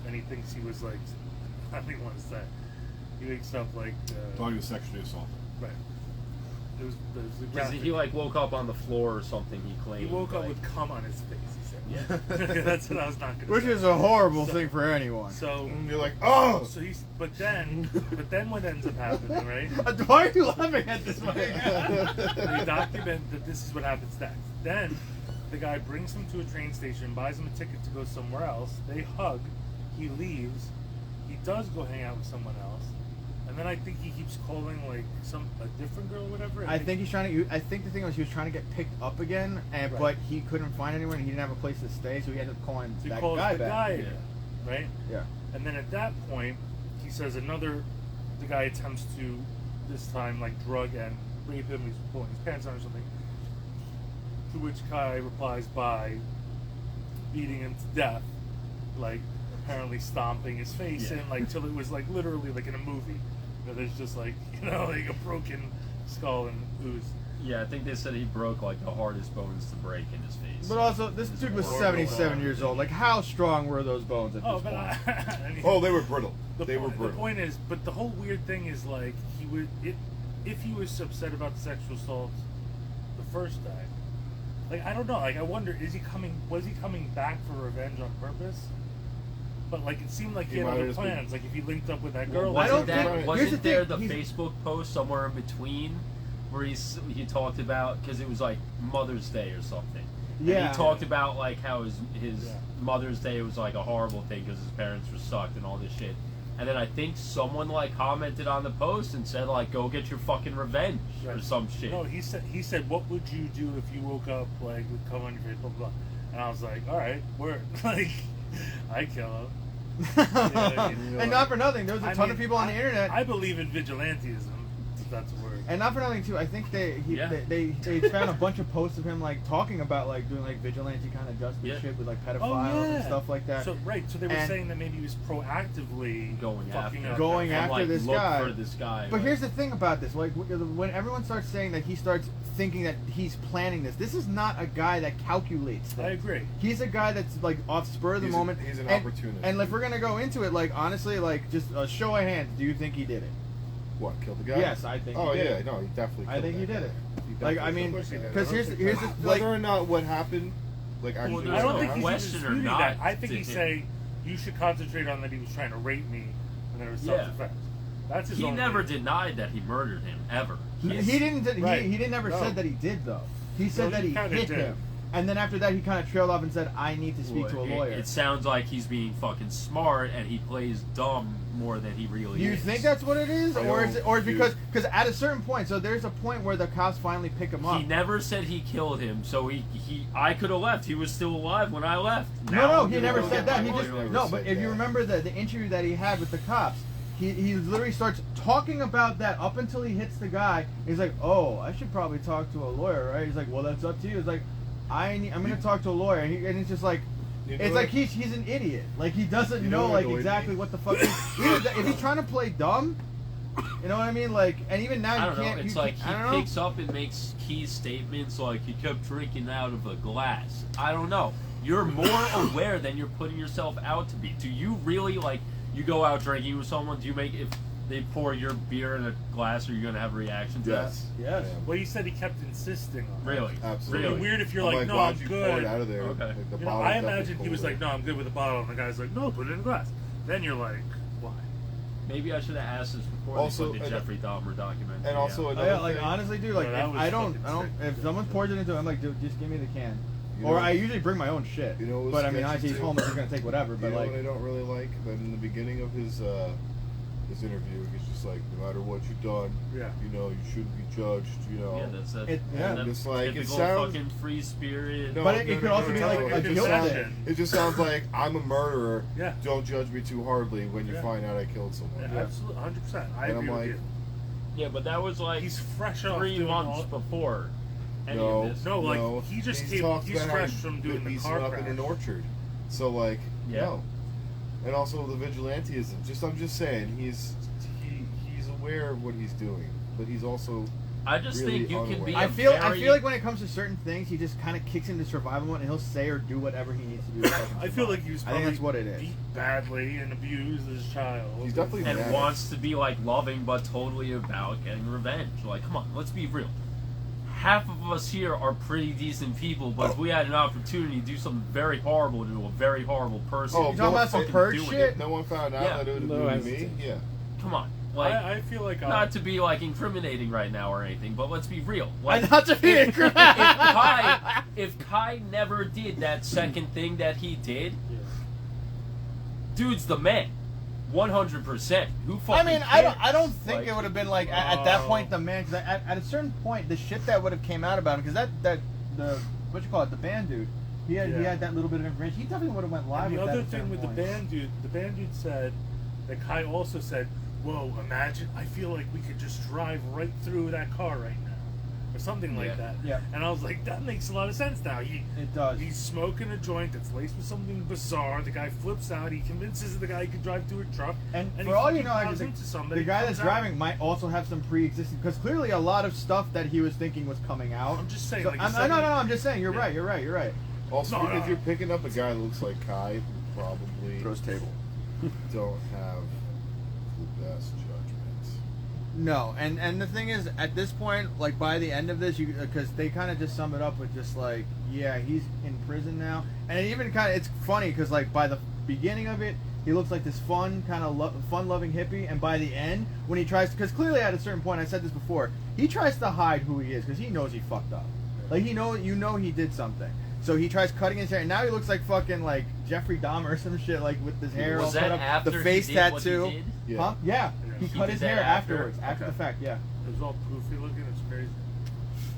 and he thinks he was like, I don't even want to say. He wakes up like. Thought he was sexually assaulted. Right. It was the Because graphic. he like woke up on the floor or something. He claimed. He woke up like, with cum on his face. He said. Yeah. That's what I was not going to Which say. is a horrible So- thing for anyone. So. And you're like, oh! So he's. But then what ends up happening, right? Why are you laughing at this? They document that this is what happens next. Then the guy brings him to a train station, buys him a ticket to go somewhere else. They hug. He leaves. He does go hang out with someone else. And then I think he keeps calling like a different girl or whatever. I think he's trying to. I think the thing was he was trying to get picked up again, and Right. but he couldn't find anyone. And he didn't have a place to stay, so he ended up calling So he that calls guy the back. guy again, right? Yeah. And then at that point, he says the guy attempts to, this time, like, drug and rape him. He's pulling his pants down or something. To which Kai replies by beating him to death, like, apparently stomping his face in, like, till it was, like, literally, like, in a movie. Where there's just, like, like a broken skull and ooze. Yeah, I think they said he broke like the hardest bones to break in his face. But also, this dude was horrible. 77 years old. Like, how strong were those bones at Oh, this but point? I mean, Oh, they were brittle. The They were point, brittle. The point is, but the whole weird thing is like if he was upset about the sexual assault the first time, like I don't know, like I wonder, was he coming back for revenge on purpose? But like it seemed like he He had might other have just been- plans. Like if he linked up with that Well, girl, I don't wasn't that, think- wasn't here's the there thing, the he's- Facebook post somewhere in between where he talked about, because it was like Mother's Day or something. Yeah. And he talked about like how his Yeah. Mother's Day was like a horrible thing because his parents were sucked and all this shit. And then I think someone like commented on the post and said like, "Go get your fucking revenge" or Right. some shit. No, he said, "What would you do if you woke up like with cum on your face?" Blah blah. Blah. And I was like, "All right, word." Like, I kill him. And not for nothing, there was a I ton mean, of people on the internet. I believe in vigilantism, if that's a word. And not for nothing too, I think they found a bunch of posts of him like talking about like doing like vigilante kind of justice Yeah. shit with like pedophiles and stuff like that. So so they were And- saying that maybe he was proactively Going fucking after, up. Going and, after like, this look guy. for this guy. But like- here's the thing about this: like when everyone starts saying that he starts thinking that he's planning this is not a guy that calculates things. I agree. He's a guy that's like off spur of the moment. He's an and, opportunist. And if we're gonna go into it, like honestly, like just a show of hands, do you think he did it? What, killed the guy? Yes, I think. Oh he did yeah, it. no, he definitely. I Killed think he that did guy. it. He Like definitely I mean, killed that guy. because here's the like. Whether or not what happened, like actually. there's I don't no think he's question or disputing not that. I think to he's him. saying you should concentrate on that he was trying to rape me and there was self-defense. That's his he own never reason. denied that he murdered him ever. He didn't. Right. He didn't ever No. said that he did though. He said Well, that he he kinda hit did. him, And then after that, he kind of trailed off and said, "I need to speak to a lawyer." It sounds like he's being fucking smart, and he plays dumb more than he really Do you is. think that's what it is, I or is don't- it because at a certain point? So there's a point where the cops finally pick him up. He never said he killed him, so I could have left. He was still alive when I left. No, he you never know, said that. He he just never no. said But if you that. remember the interview that he had with the cops, he literally starts talking about that up until he hits the guy. He's like, "Oh, I should probably talk to a lawyer, right?" He's like, "Well, that's up to you." He's like, I'm going to talk to a lawyer," and it's just like. You know It's what? like he's an idiot. Like he doesn't You know know what like annoyed exactly me? what the fuck. If he's trying to play dumb, you know what I mean? Like, and even now I you don't know. can't. It's you like can't- I he don't know. picks up and makes key statements like he kept drinking out of a glass. I don't know. You're more aware than you're putting yourself out to be. Do you really like? You go out drinking with someone. Do you make if they pour your beer in a glass? Are you gonna have a reaction to Yes. Yes. I am. Well, he said he kept insisting on that? it. Really? Absolutely. Really? Weird if you're I'm like, no, why'd I'm you pour it good. out of there? Okay. Like, the You know, bottle I definitely imagine he was colder. like, no, I'm good with the bottle, and the guy's like, no, put it in a glass. Then you're like, why? Maybe I should have asked this before Also, they put the Jeffrey Dahmer documentary. and also out. Oh, another yeah, like thing, honestly, dude, like No, that if was I don't, fucking if sick. someone pours it into it, I'm like, dude, just give me the can. you Or know- I usually bring my own shit. You know what was But I mean, sketchy obviously he's too? homeless, he's gonna take whatever. You But know like, what I don't really like? That in the beginning of his interview, he's just like, no matter what you've done, Yeah. you know, you shouldn't be judged, you know. Yeah, that's that. It- yeah. that It's like, it typical sounds- fucking free spirit. No, But it could also be like a it just guilt sounds- thing. It just sounds like I'm a murderer. Yeah. Don't judge me too hardly when you Yeah. find out I killed someone. Yeah, absolutely, 100%. I And I'm agree like, with you. Yeah, but that was like He's fresh off 3 doing months all- before any No, of this. No, like, no. he just He's came- talked he's about how fresh he from doing the beats car him up in crash. an orchard. So like, Yeah. no. And also the vigilanteism. I'm just saying, he's aware of what he's doing, but he's also I just really think you can be. unaware. a I feel very- like when it comes to certain things, he just kind of kicks into survival mode, and he'll say or do whatever he needs to do. To fucking I feel survive. like he was I probably think that's what it is. beat badly and abused as a child. He's definitely and mad. wants to be like loving, but totally about getting revenge. Like, come on, let's be real. Half of us here are pretty decent people, but if we had an opportunity to do something very horrible to a very horrible person, Oh, You talking about some fucking purge doing shit? it. No one found out Yeah. that it would No have been me. hesitation. Yeah. Come on, like. I feel like Not to be like incriminating right now or anything, but let's be real. Like, Like, not to be if incriminating. if Kai never did that second thing that he did, dude's the man, 100%. Who fucking I mean, cares? I don't think Like, it would have been like at that point the man. Because at a certain point, the shit that would have came out about him, because the what you call it, the band dude, he had that little bit of information. He definitely would have went live. And the with other that at a thing certain with point. the band dude said that Kai also said, "Whoa, imagine! I feel like we could just drive right through that car right now, or something like Yeah. that." Yeah. And I was like, that makes a lot of sense now. It does. He's smoking a joint that's laced with something bizarre. The guy flips out. He convinces the guy he could drive through a truck. And he for all you fucking know, I plows think into somebody, the guy that's comes out. driving might also have some pre-existing. Because clearly, a lot of stuff that he was thinking was coming out. I'm just saying. So, like, no, I'm just saying. You're Yeah. right. You're right. Also, No, no, if no. you're picking up a guy that looks like Kai, who probably table. don't have the best judgment. No, and the thing is, at this point, like by the end of this, you because they kind of just sum it up with just like, yeah, he's in prison now, and it even kind of it's funny because like by the beginning of it, he looks like this fun kind of fun-loving hippie, and by the end, when he tries, because clearly at a certain point, I said this before, he tries to hide who he is because he knows he fucked up, like he did something. So he tries cutting his hair, and now he looks like fucking like Jeffrey Dahmer or some shit, like with his hair all Was cut that up, after the face he did what he tattoo. did? Yeah. Huh? Yeah. He He cut did his that hair after? afterwards, after Okay. the fact. Yeah. It was all poofy looking. It's crazy.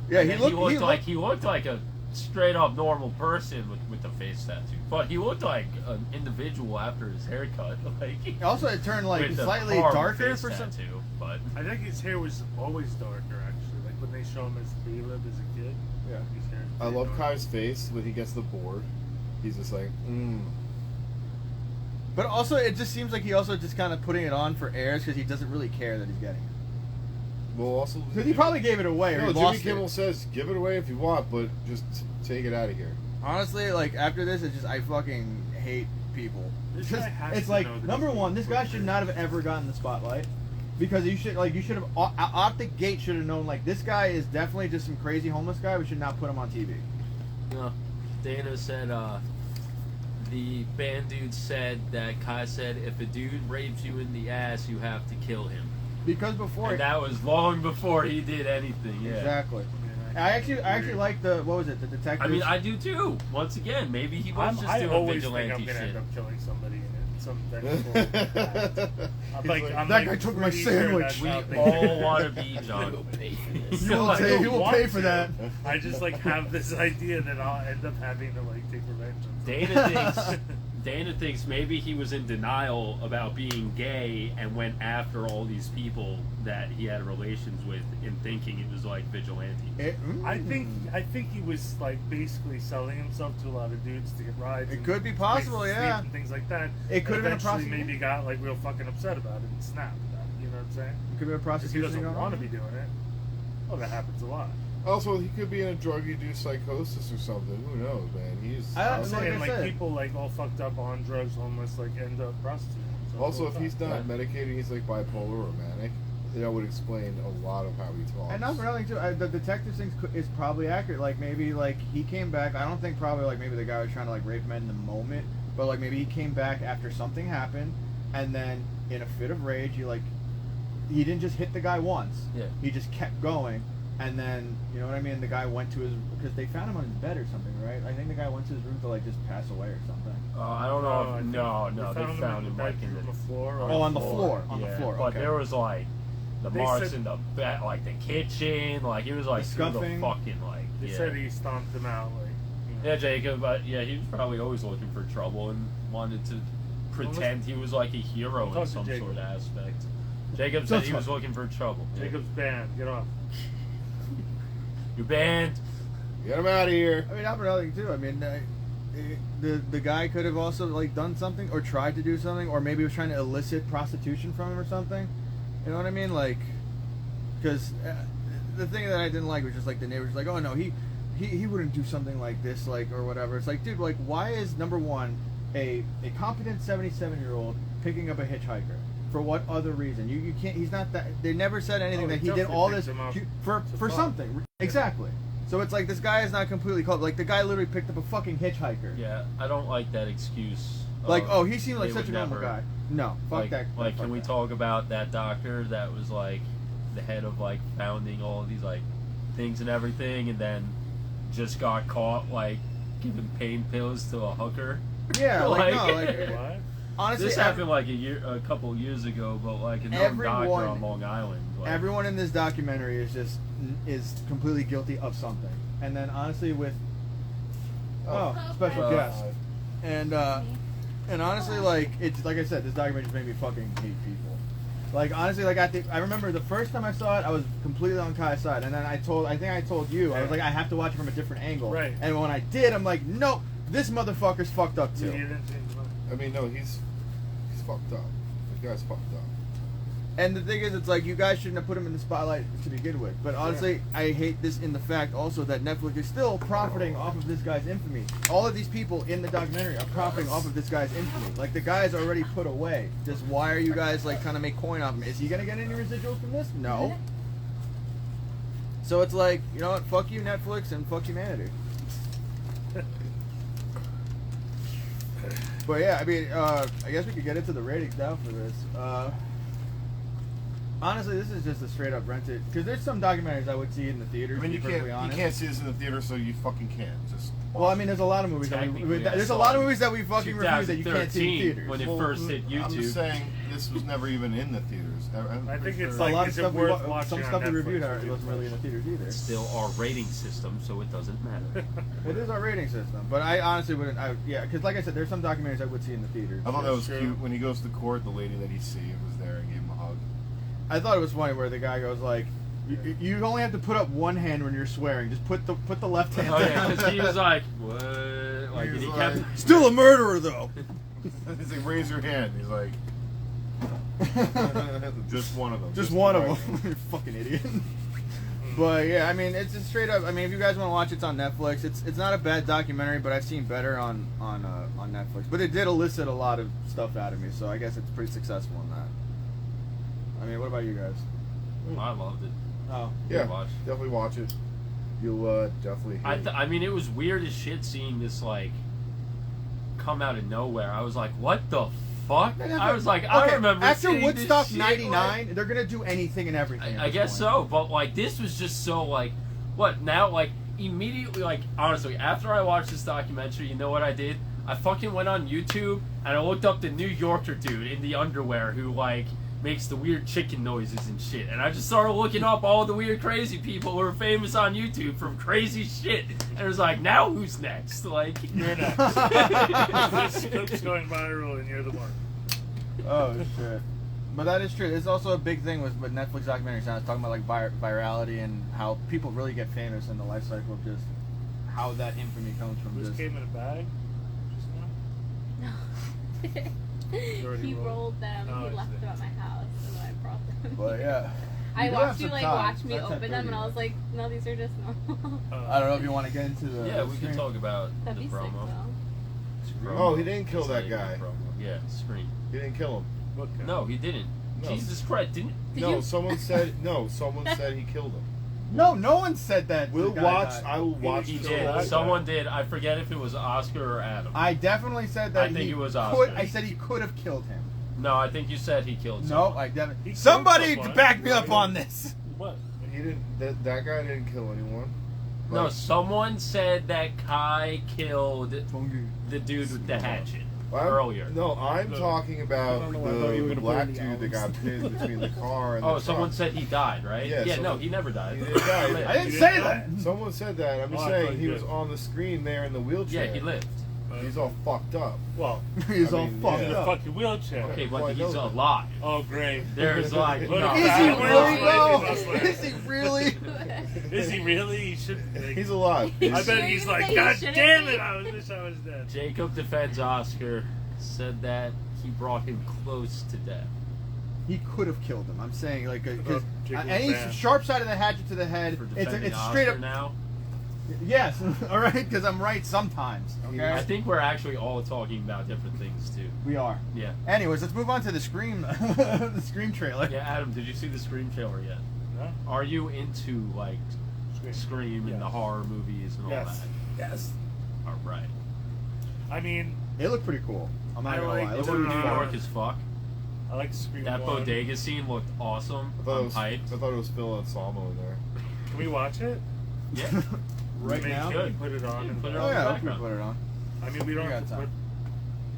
Yeah, And he then looked, he looked like a straight up normal person with the face tattoo, but he looked like an individual after his haircut. Like Also, it turned like with a slightly horrible darker face for some. tattoo, but I think his hair was always darker, actually. Like when they show him as Caleb as a kid. Yeah. His hair I was love darker. Kai's face when he gets the board. He's just like, But also, it just seems like he also just kind of putting it on for airs because he doesn't really care that he's getting it. Well, also Because he probably gave it away or no. he Jimmy lost Kimmel it. says, "Give it away if you want, but just take it out of here." Honestly, like after this, it's just I fucking hate people. This Just- guy has it's to like know that number he's one, this guy should not have ever gotten the spotlight. Because you should have out the gate should have known like this guy is definitely just some crazy homeless guy. We should not put him on TV. no. Dana said the band dude said that Kai said if a dude rapes you in the ass, you have to kill him. Because before And that was long before he did anything. Yeah. exactly. Yeah, I actually like the detective. I mean, I do too. Once again, maybe he was just I doing always think vigilante I'm gonna shit. end up killing somebody in it. Some vengeful act. I'm that guy took my pretty sure sandwich. that's We how things all want to be John. Who pay for this? You will I pay- don't you will want pay for to. that. I just have this idea that I'll end up having to take revenge on somebody. Dana thinks maybe he was in denial about being gay and went after all these people that he had relations with, in thinking it was vigilante. I think he was basically selling himself to a lot of dudes to get rides. It and could be possible, places to yeah. sleep and things like that. It could have been a Eventually prostitution. maybe got real fucking upset about it and snapped about it. You know what I'm saying? It could be a Because he prostitution. doesn't going want to on. be doing it. Well, that happens a lot. Also, he could be in a drug-induced psychosis or something. Who knows, man? I'm Like saying I said. people all fucked up on drugs, homeless, end up prostituting. themselves all Also, the if he's time. not medicated, he's bipolar or manic. That would explain a lot of how he talks. And not for nothing too. The detective thing is probably accurate. Maybe he came back. I don't think probably maybe the guy was trying to rape men in the moment, but maybe he came back after something happened, and then in a fit of rage, he didn't just hit the guy once. Yeah. He just kept going, and then you know what I mean. The guy went to his because they found him on his bed or something, right? I think the guy went to his room to just pass away or something. I don't know. I think They found him in the floor. Oh, on the floor. On the Yeah, floor. But Okay. there was the They marks said- in the bed, the kitchen. He was through the scuffing. fucking They said he stomped him out. Yeah, Jacob. He was probably always looking for trouble and wanted to pretend he was a hero Talk in to some Jacob. sort of aspect. Jacob said he was looking for trouble. Yeah. Jacob's banned. Get off. You banned. Get him out of here. I mean, not for nothing too. I mean, the guy could have also done something or tried to do something, or maybe was trying to elicit prostitution from him or something. You know what I mean? Because the thing that I didn't like was just the neighbors oh no, he wouldn't do something like this or whatever. It's dude, why is number one a competent 77-year-old picking up a hitchhiker? For what other reason? You can't. He's not that. They never said anything that he did all this for fun. something. Exactly. So it's this guy is not completely cold. The guy literally picked up a fucking hitchhiker. Yeah, I don't like that excuse. Oh, he seemed like they such would a normal never- guy. No, fuck that. Can fuck we that. talk about that doctor that was the head of founding all of these things and everything, and then just got caught giving pain pills to a hooker? Yeah, no, What? honestly, this happened a couple years ago, but a known doctor on Long Island. Everyone in this documentary is completely guilty of something. And then honestly, with special guest, and honestly, it's like I said, this documentary just made me fucking hate people. Honestly, I remember the first time I saw it, I was completely on Kai's side, and then I think I told you, I was I have to watch it from a different angle. Right. And when I did, I'm nope, this motherfucker's fucked up too. You didn't change your mind. I mean, no, he's fucked up. The guy's fucked up. And the thing is, it's you guys shouldn't have put him in the spotlight to begin with. But honestly, I hate this in the fact also that Netflix is still profiting off of this guy's infamy. All of these people in the documentary are profiting off of this guy's infamy. The guy's already put away. Just why are you guys trying to make coin off him? Is he gonna get any residuals from this? No. So it's you know what? Fuck you, Netflix, and fuck humanity. But yeah, I mean, I guess we could get into the ratings now for this. Honestly, this is just a straight up rented. Because there's some documentaries I would see in the theaters. I mean, to you be perfectly can't honest. see this in the theater, so you fucking can't. Just Well, I mean, there's a lot of movies that Technically, I there's a saw lot of it movies that we fucking review that you can't see in 2013 theaters. when it Well, first hit I'm YouTube. just saying this was never even in the theaters. I think it's a lot of is it stuff worth we watching some on stuff we Netflix reviewed or it wasn't really in the theaters either. It's still our rating system, so it doesn't matter. It is our rating system, but I honestly wouldn't. Because like I said, there's some documentaries I would see in the theaters. I thought that was Sure. cute when he goes to court. The lady that he was there and gave him a hug. I thought it was funny where the guy goes you only have to put up one hand when you're swearing. Just put the left hand Oh yeah, down. because he was what? He was he like- kept. Still a murderer though. He's like, raise your hand. He's like, just one of them. Just one right. of them. You fucking idiot. But yeah, I mean, it's just straight up. I mean, if you guys want to watch it, it's on Netflix. It's not a bad documentary, but I've seen better on Netflix. But it did elicit a lot of stuff out of me, so I guess it's pretty successful in that. I mean, what about you guys? I loved it. Oh, Yeah, Watch. definitely watch it. You'll definitely. Hate it. I mean, it was weird as shit seeing this come out of nowhere. I was like, what the fuck? I was like, I Okay, remember after seeing Woodstock this shit, '99, they're gonna do anything and everything. I guess so, but this was just so What now? Like immediately, like honestly, after I watched this documentary, you know what I did? I fucking went on YouTube and I looked up the New Yorker dude in the underwear who like makes the weird chicken noises and shit, and I just started looking up all the weird crazy people who are famous on YouTube from crazy shit, and it was like, now who's next? Like, You're next. This clip's going viral, and you're the one. Oh shit. But that is true. It's also a big thing with Netflix documentaries now. It's talking about like virality and how people really get famous in the life cycle of just how that infamy comes from This just. came in a bag. Just now? No. You already He rolled? rolled them. Oh, He I left see. them at my house, and then I brought them. But yeah. I You do have watched you some like time. watch me That's at open them, 30. and I was like, no, these are just normal. I don't know if you want to get into the. yeah, we screen. can talk about That'd the be sick promo. though. Oh, he didn't kill It's that not even guy. a promo. Yeah, Scream. He didn't kill him. What guy? No, he didn't. No. Jesus Christ, didn't? Did No, you- someone said he killed him. No, no one said that. We'll the guy watch. died. I will watch. He the did. whole- Someone did. I forget if it was Oscar or Adam. I definitely said that. I think he it was could. Oscar. I said he could have killed him. No, I think you said he killed No, someone. I definitely. He killed Somebody someone. back me up on this. What? He didn't. That guy didn't kill anyone. No, Like, someone said that Kai killed the dude with the hatchet I'm- earlier. No, I'm talking I about don't know why I thought you were the gonna black put in dude the that got pinned between the car and Oh, the someone truck. said he died, right? Yeah, no, someone- he never died. He didn't die. lived. I didn't You say didn't that. Someone said that. I'm just Oh, I saying thought he you was did. on the screen there in the wheelchair. Yeah, he lived. He's all fucked up. Well, He's I all mean, fucked yeah. in a up. fucking wheelchair. Okay, Well, I but know he's that. alive. Oh, great. There's like, What no. a Is he fact. really though? That's what- Is he really? Is he really? He should. Like, He's alive. I Sure bet you're he's gonna like, say he God shouldn't damn be?" it! I wish I was dead. Jacob defends Oscar, said that he brought him close to death. He could have killed him. I'm saying like because Jacob's any bad. sharp side of the hatchet to the head, For it's defending it's Oscar straight up. now. Yes, all right, because I'm right sometimes. Okay, I think we're actually all talking about different things too. we are. Yeah. Anyways, let's move on to the Scream, the Scream trailer. Yeah, Adam, did you see the Scream trailer yet? No? Are you into like Scream and Yes. the horror movies and all Yes. that? Yes, All right. I mean, they look pretty cool. I'm not I gonna like lie. They It's look in pretty New fun. York as fuck. I like Scream That 1. bodega scene looked awesome. I thought, I'm hyped. it was Phil and Salmo in there. Can we watch it? Yeah. Right Maybe now. we can put it on. Yeah, and put it Oh on. yeah, the we can background. put it on. I mean, we don't We have got to put. time.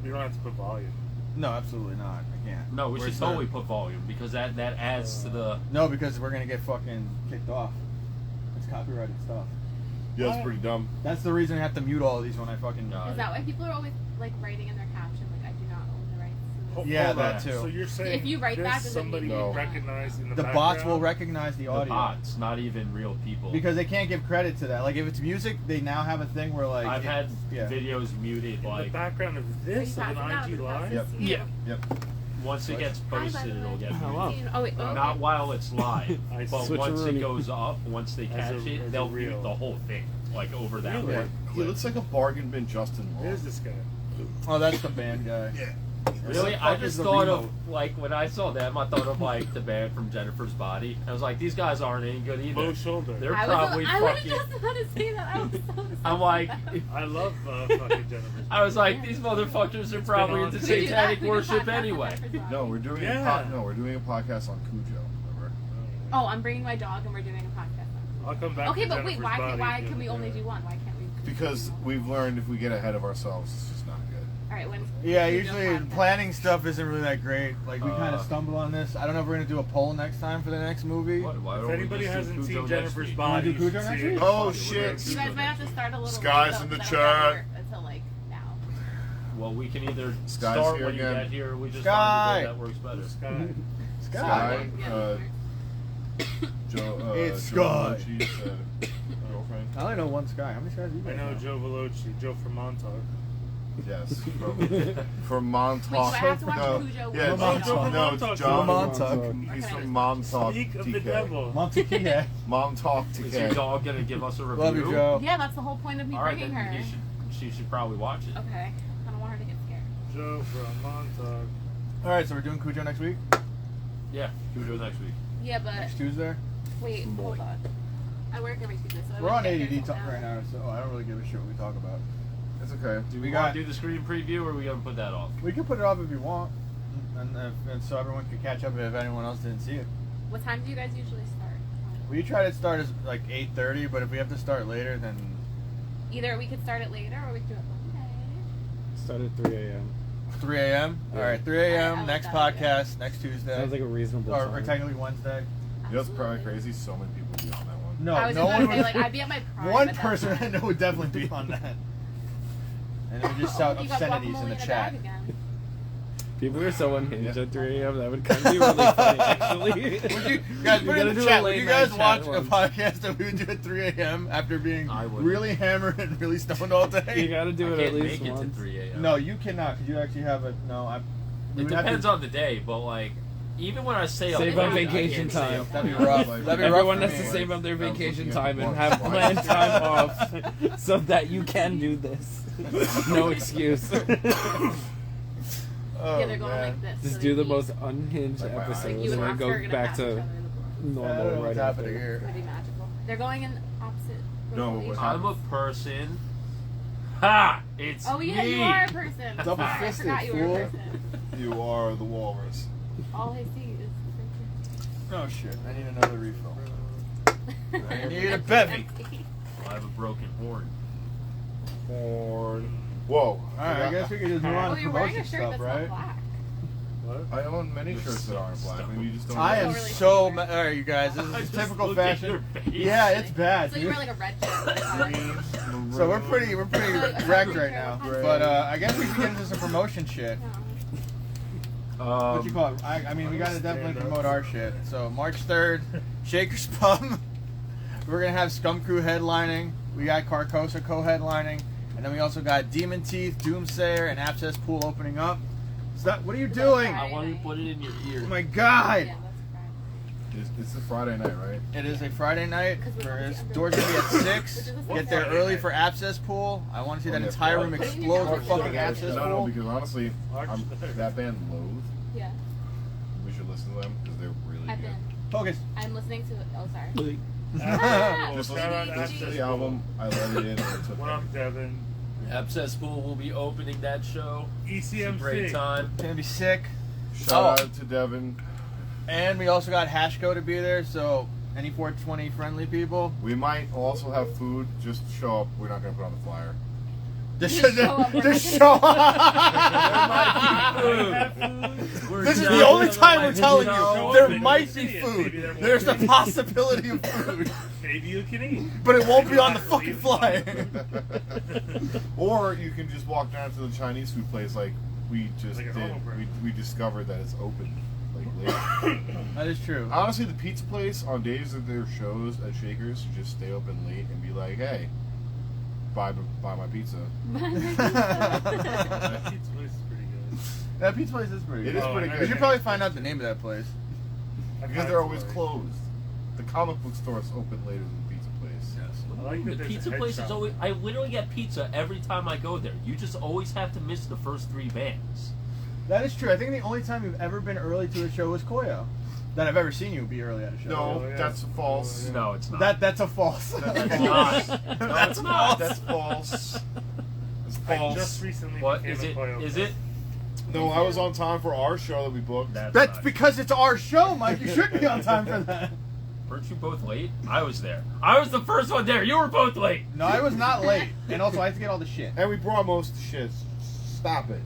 We don't have to put volume. No, absolutely not. I can't. No, we Where's should totally put volume because that adds to the. No, because we're gonna get fucking kicked off. It's copyrighted stuff. Yeah, What? it's pretty dumb. That's the reason I have to mute all of these when I fucking. No. Is that why people are always like writing in their caption like I do not own the rights to this? Yeah, Hold that on. too. So you're saying If you write this that, does it somebody mean No. recognized in the The background? bots will recognize the The audio bots, not even real people. because they can't give credit to that. Like if it's music, they now have a thing where like I've had yeah. videos muted in the like background of Are you this of an passing out? IG Or live. pass Yep. this to you? Yeah. Yep. once it gets Hi, by posted, the it'll way. get Oh, muted. wow. Oh wait, okay. Not while it's live, I but switch once it Rooney. goes up, once they catch As a it, they'll reel. mute the whole thing, like over that Really? one He clip. looks like a bargain bin Justin Long. Here's this guy. Oh, that's the band guy. Yeah. Really, What the I fuck is just the thought remote? of like when I saw them, I thought of like the band from Jennifer's Body. I was like, these guys aren't any good either. Low shoulder. They're I probably was fucking. just about to say that. I was so I'm like, I love fucking Jennifer's. I was like, these motherfuckers are probably on. into Can we do that? satanic Can we do worship podcast on anyway. Jennifer's Body? No, we're doing Yeah. we're doing a podcast on Cujo. Remember? Oh, I'm bringing my dog and we're doing a podcast. I'll come back. Okay, to but wait, Jennifer's why Body can we and, only do one? Why can't we? Because we've learned if we get ahead of ourselves, it's just not good. All right, when Yeah, we do a usually podcast. planning stuff isn't really that great. Like we kind of Uh, stumble on this. I don't know if we're gonna do a poll next time for the next movie. What? Why If don't we anybody just do hasn't Cujo seen next Jennifer's week? Body, do you Cujo should next see it. week? Oh, We're shit. gonna do You guys Cujo might have next to start a little Sky's late, in though, the 'cause I don't chat. work until like now. Well, we can either Sky's start here when you again. get here, or we just Sky! find a day that works better. Sky. Sky. Sky, Joe, It's Joe Sky. Bellucci's, girlfriend. I only know one Sky. How many Skies do you I guys know Joe Veloci, Joe from Montauk. Yes, from Montauk. Wait, do I have to watch no, Cujo? yeah, with Oh, my Joe dog? from no, Montauk. it's John. Montauk. He's Okay. from Montauk. Speak of the TK. devil. Montauk. Montauk Is your TK. dog gonna give us a review? Love you, Joe. Yeah, that's the whole point of me All right, bringing then her. she should probably watch it. Okay, I don't want her to get scared. Joe from Montauk. All right, so we're doing Cujo next week. Yeah, Cujo next week. Yeah, but Next Tuesday. wait, hold on. I work every Tuesday, so I We're on wouldn't get ADD here till talk right now, so I don't really give a shit what we talk about. It's okay. Do We we got- want to do the screen preview, or are we gonna put that off? We can put it off if you want, and so everyone can catch up if anyone else didn't see it. What time do you guys usually start? We try to start as like 8:30, but if we have to start later, then Either we could start it later or we could do it Monday. Start at 3 a.m. 3 a.m. All right, 3 a.m. I next like that, podcast, next Tuesday, Sounds like a reasonable or time. technically Wednesday. You know what's probably crazy? So many people would be on that one. No, I was no just one about to say, would. like, I'd be at my prime. One at that person I time. know would definitely be on that. And it would just shout You got obscenities guacamole in the a chat. bag again. People are so unhinged at 3 a.m. That would kind of be really funny, actually. Would you guys We put gotta in the do a chat? Would late you guys night watch chat a once. podcast that we would do at 3 a.m. after being I would. really hammered and really stoned all You day? gotta do I it at can't least make it once. to 3 a.m. No, you cannot, because you actually have a no. We It would have depends to- on the day, but like, even when I stay up Save late, on I vacation can't stay time. up That'd be late. rough. Like, That'd be rough. Everyone for has me. to save up their I was vacation looking at time and the have watch. planned time off so that you can do this. No excuse. Oh, Yeah, they're going man. like this. Just so do they the keep- most unhinged Like my eyes. Like episodes you and and then Oscar go are gonna back pass each other to in the pool. I don't know normal what's right happening after. here. It's gonna be magical. They're going in opposite. No, rotations. what I'm a person. Ha! It's Oh yeah, me. you are a person. Double Sorry, I fisted, forgot you were fool. a person. You are the walrus. All I see is the Oh shit! I need another refill. picture. I need a bevy. I have a broken horn. Horn. Whoa. All right, I guess we could just move on Oh, to you're wearing promotion a shirt stuff, that's right? not black. What? I own many shirts that aren't black. Maybe you just don't. I know. am Don't really so see all right, you guys. This I is just typical looked at fashion. your face. Yeah, it's bad. So you dude. wear like a red shirt. Green, So we're maroon. pretty Like, wrecked okay, right now. Gray. But I guess we can get into some promotion shit. What you call it? I mean, we gotta definitely promote our shit. So March 3rd, Shaker's Pub. We're gonna have Scum Crew headlining. We got Carcosa co-headlining, and then we also got Demon Teeth, Doomsayer, and Abscess Pool opening up. Stop! What are you doing? I want you to put it in your ear. Oh my God! Yeah, that's It's a Friday night, right? It is a Friday night. Because we Doors gonna be at 6. Get there early for Abscess Pool. I want to see that entire room explode with fucking Abscess No, Pool. because honestly, March I'm, 3rd. that band Loathe. Yeah, We should listen to them because they're really I've good. been. Focus. I'm listening to. Oh, sorry. Just Shout out listen to Abscess the album. I let it in. And it took What up, Devin? Abscess Pool will be opening that show. It's a great ECMC. time. Gonna be sick. Shout out to Devin. And we also got Hashco to be there, so any 420 friendly people. We might also have food. Just show up. We're not gonna put on the flyer. Just Just show up. Just show up. We're This is not the only gonna time let we're telling know. you there Maybe might they'll be see it. food. Maybe there won't There's be. the possibility of food, Maybe you can eat. but it won't be Maybe on the not fucking leave. flyer. Or you can just walk down to the Chinese food place like we just Like a did. normal person. We discovered that it's open like late. That is true. Honestly, the pizza place on days of their shows at Shakers should just stay open late and be like, "Hey, buy my pizza." That pizza place is pretty good. That pizza place is pretty It good. is pretty I good. We should probably find out the name of that place. Because they're always closed. The comic book store is open later than the pizza place. I like that The there's pizza a head place shop. is always. I literally get pizza every time I go there. You just always have to miss the first 3 bands. That is true. I think the only time you've ever been early to a show was Koyo. That I've ever seen you be early at a show. No, Oh, yeah. that's false. Yeah. No, it's not. That's a false. That's not. No, That's it's not. That's false. It's I false. just recently What became is a it? Koyo Is fan. it? No, I was on time for our show that we booked. That's That's because it's our show, Mike. You should be on time for that. Weren't you both late? I was there. I was the first one there. You were both late. No, I was not late, and also I had to get all the shit. And we brought most of the shit. Stop it.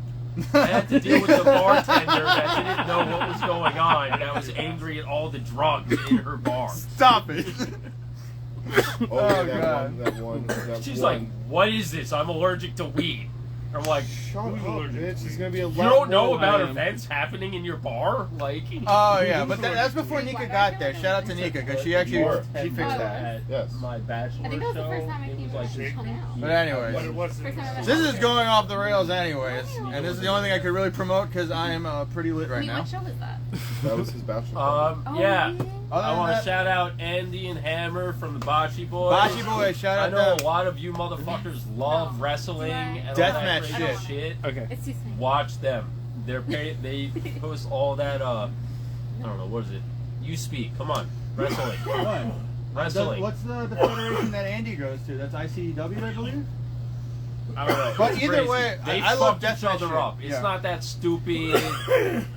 I had to deal with the bartender that didn't know what was going on and that was angry at all the drugs in her bar. Stop it. Oh, Oh, yeah, God. that one. She's like, "What is this? I'm allergic to weed." I'm like, shut Who's up, allergic bitch. to It's weed? gonna be a "You lot don't know more about than- events happening in your bar?" Like, Oh yeah, but that's before Nika got there. Shout out to Nika because she actually she fixed that. At Yes. my bachelor I think that was the show, first time I it came was like to this. hung out. But anyways, What it was. First time I met this is going off the rails anyways, and this is the only thing I could really promote because I am pretty lit right Wait, now. what show was that? That was his bachelor. party. Oh, Yeah. Wielding? Other I than want to that, shout out Andy and Hammer from the Bocce Boys. Bocce Boys, shout I out know to a lot of you motherfuckers love No. wrestling and all Deathmatch that shit. crazy shit. Okay. It's too soon. Watch them. They post all that. I don't know, what is it? You speak. Come on, wrestling. what? Wrestling. What's the federation that Andy goes to? That's ICW, I believe. I don't know. But It's either crazy. way, they I love fucked each deathmatch other shit. up. It's Yeah. not that stupid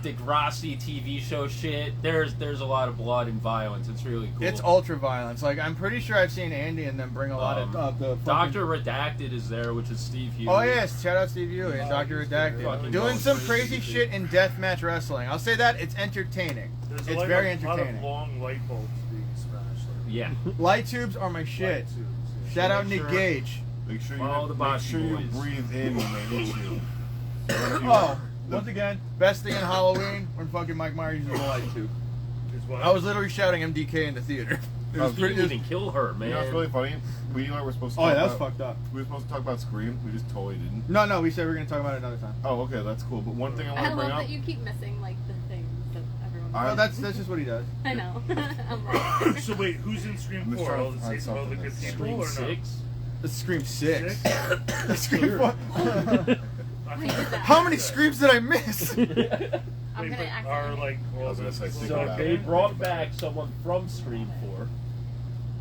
Degrassi TV show shit. There's a lot of blood and violence. It's really cool. It's ultra violence. Like I'm pretty sure I've seen Andy and them bring a lot of the fucking... Dr. Redacted is there, which is Steve Hughes. Oh yes, shout out Steve Ewing and Dr. Redacted. Fucking Doing going some crazy crazy shit. shit in deathmatch wrestling. I'll say that it's entertaining. There's It's like very a lot entertaining. of long light bulbs being smashed. Like, Yeah. Light tubes are my shit. light tubes, yeah. Shout out Make Nick sure- Gage. Make sure you Follow the make sure you Bossy Boys. breathe in when they hit you. Oh, once again, best thing in Halloween when fucking Mike Myers uses a light tube. Is what? I was literally shouting MDK in the theater. It was You pretty. didn't even kill her, man. You know what's really funny? We were supposed to. Oh, talk yeah, that was about, fucked up. We were supposed to talk about Scream. We just totally didn't. No, we said we were gonna talk about it another time. Oh, okay, that's cool. But one thing I want I to love bring up. that you keep missing like the things that everyone. I- No, that's just what he does. I know. I'm like, So wait, who's in Scream I'm just 4? trying to All the find same, all the something good that's people Scream or no? 6? It's Scream 6. Six? Scream 4. I did that. How many screams did I miss? I'm Wait, gonna but accidentally. are like I all was gonna the say, people think So about they it. brought back someone from Scream 4.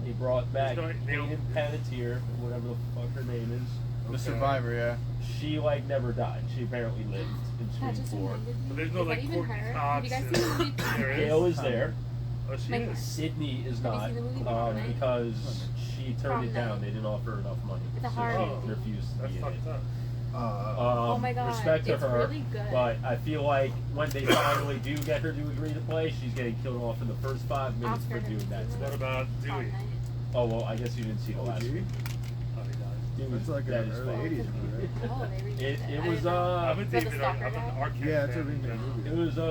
They brought back They don't- Hayden Panettiere, whatever the fuck her name is. The Survivor, yeah. She like never died. She apparently lived in That Scream just 4. reminded me. But there's no Is that like even Courtney her? Have Cox. you guys and- seen the movie? There is? Gail is there. Oh, she Like- is. Sydney is Have you not seen the movie Prom Night? because she turned Prom it down. Night. They didn't offer her enough money. It's a so horror she movie. refused to That's be in it. fucked up. Oh my god, Respect to it's her, really good. but I feel like when they finally do get her to agree to play, she's getting killed off in the first 5 minutes Oscar for doing that nominated. What stuff. about Prom Dewey? Night. Oh well, I guess you didn't see the last OG? one. Oh, he died. Dewey, That's like that an is early fine. 80s movie, right? Oh, they remade It I was didn't know. I'm a the David. stalker I'm an guy? Arquette Yeah, it's a fan. remake movie. It was They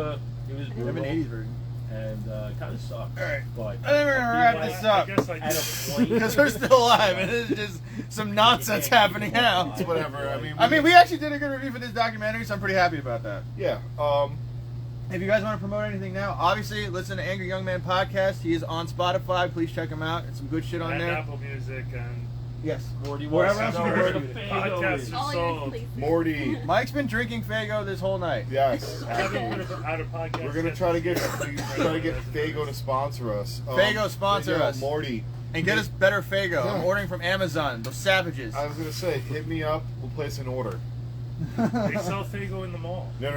have brutal an 80s version. and kind of sucked. Alright. But I think we're gonna wrap this up. I guess I at did. a point, Because we're still alive and it's just some nonsense happening now. It's whatever. I mean, we actually did a good review for this documentary, so I'm pretty happy about that. Yeah. If you guys want to promote anything now, obviously listen to Angry Young Man Podcast. He is on Spotify. Please check him out. It's some good shit on And there. Apple Music and Yes. Morty Wherever wants else to you know where the heard Fago Podcasts is. are All your sold. places. Morty. Mike's been drinking Fago this whole night. Yes. I haven't put out a podcast. We're gonna yet. try to get Fago to sponsor us. Fago sponsor yeah, us. Morty. And get us better Fago. I'm Yeah. ordering from Amazon. Those savages. I was gonna say, hit me up. We'll place an order. They sell Fago in the mall. No.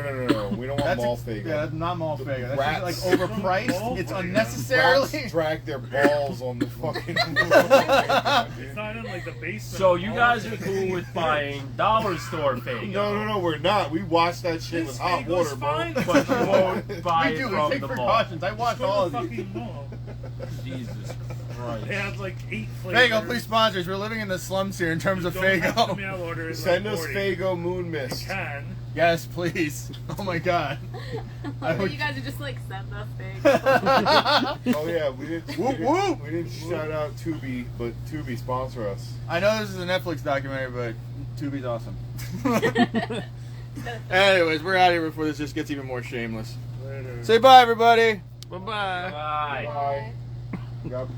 We don't want That's mall ex- Fago. Yeah, that's not mall Fago. That's Rats. just like overpriced. Mall It's Fago. unnecessarily. Rats drag their balls on the fucking. It's not in like the basement. So you All guys of are it. cool with buying dollar store Fago? No, we're not. We watch that shit This with hot Fago's water, bro. fine. But you won't buy We it do. We from take the mall. precautions. I Just watched go to all the of these. fucking mall. Jesus They Christ. have like 8 flavors. Fago, please sponsor us. We're living in the slums here in terms of Don't have to Fago. mail order it Send like us 40. Fago Moon You Mist. can. Yes, please. Oh my god. I Like, would- you guys are just like send us things. Oh yeah, we didn't. Whoop, whoop. We didn't shout out Tubi, but Tubi sponsor us. I know this is a Netflix documentary, but Tubi's awesome. Anyways, we're out of here before this just gets even more shameless. Later. Say bye, everybody. Bye-bye. Bye. Bye. God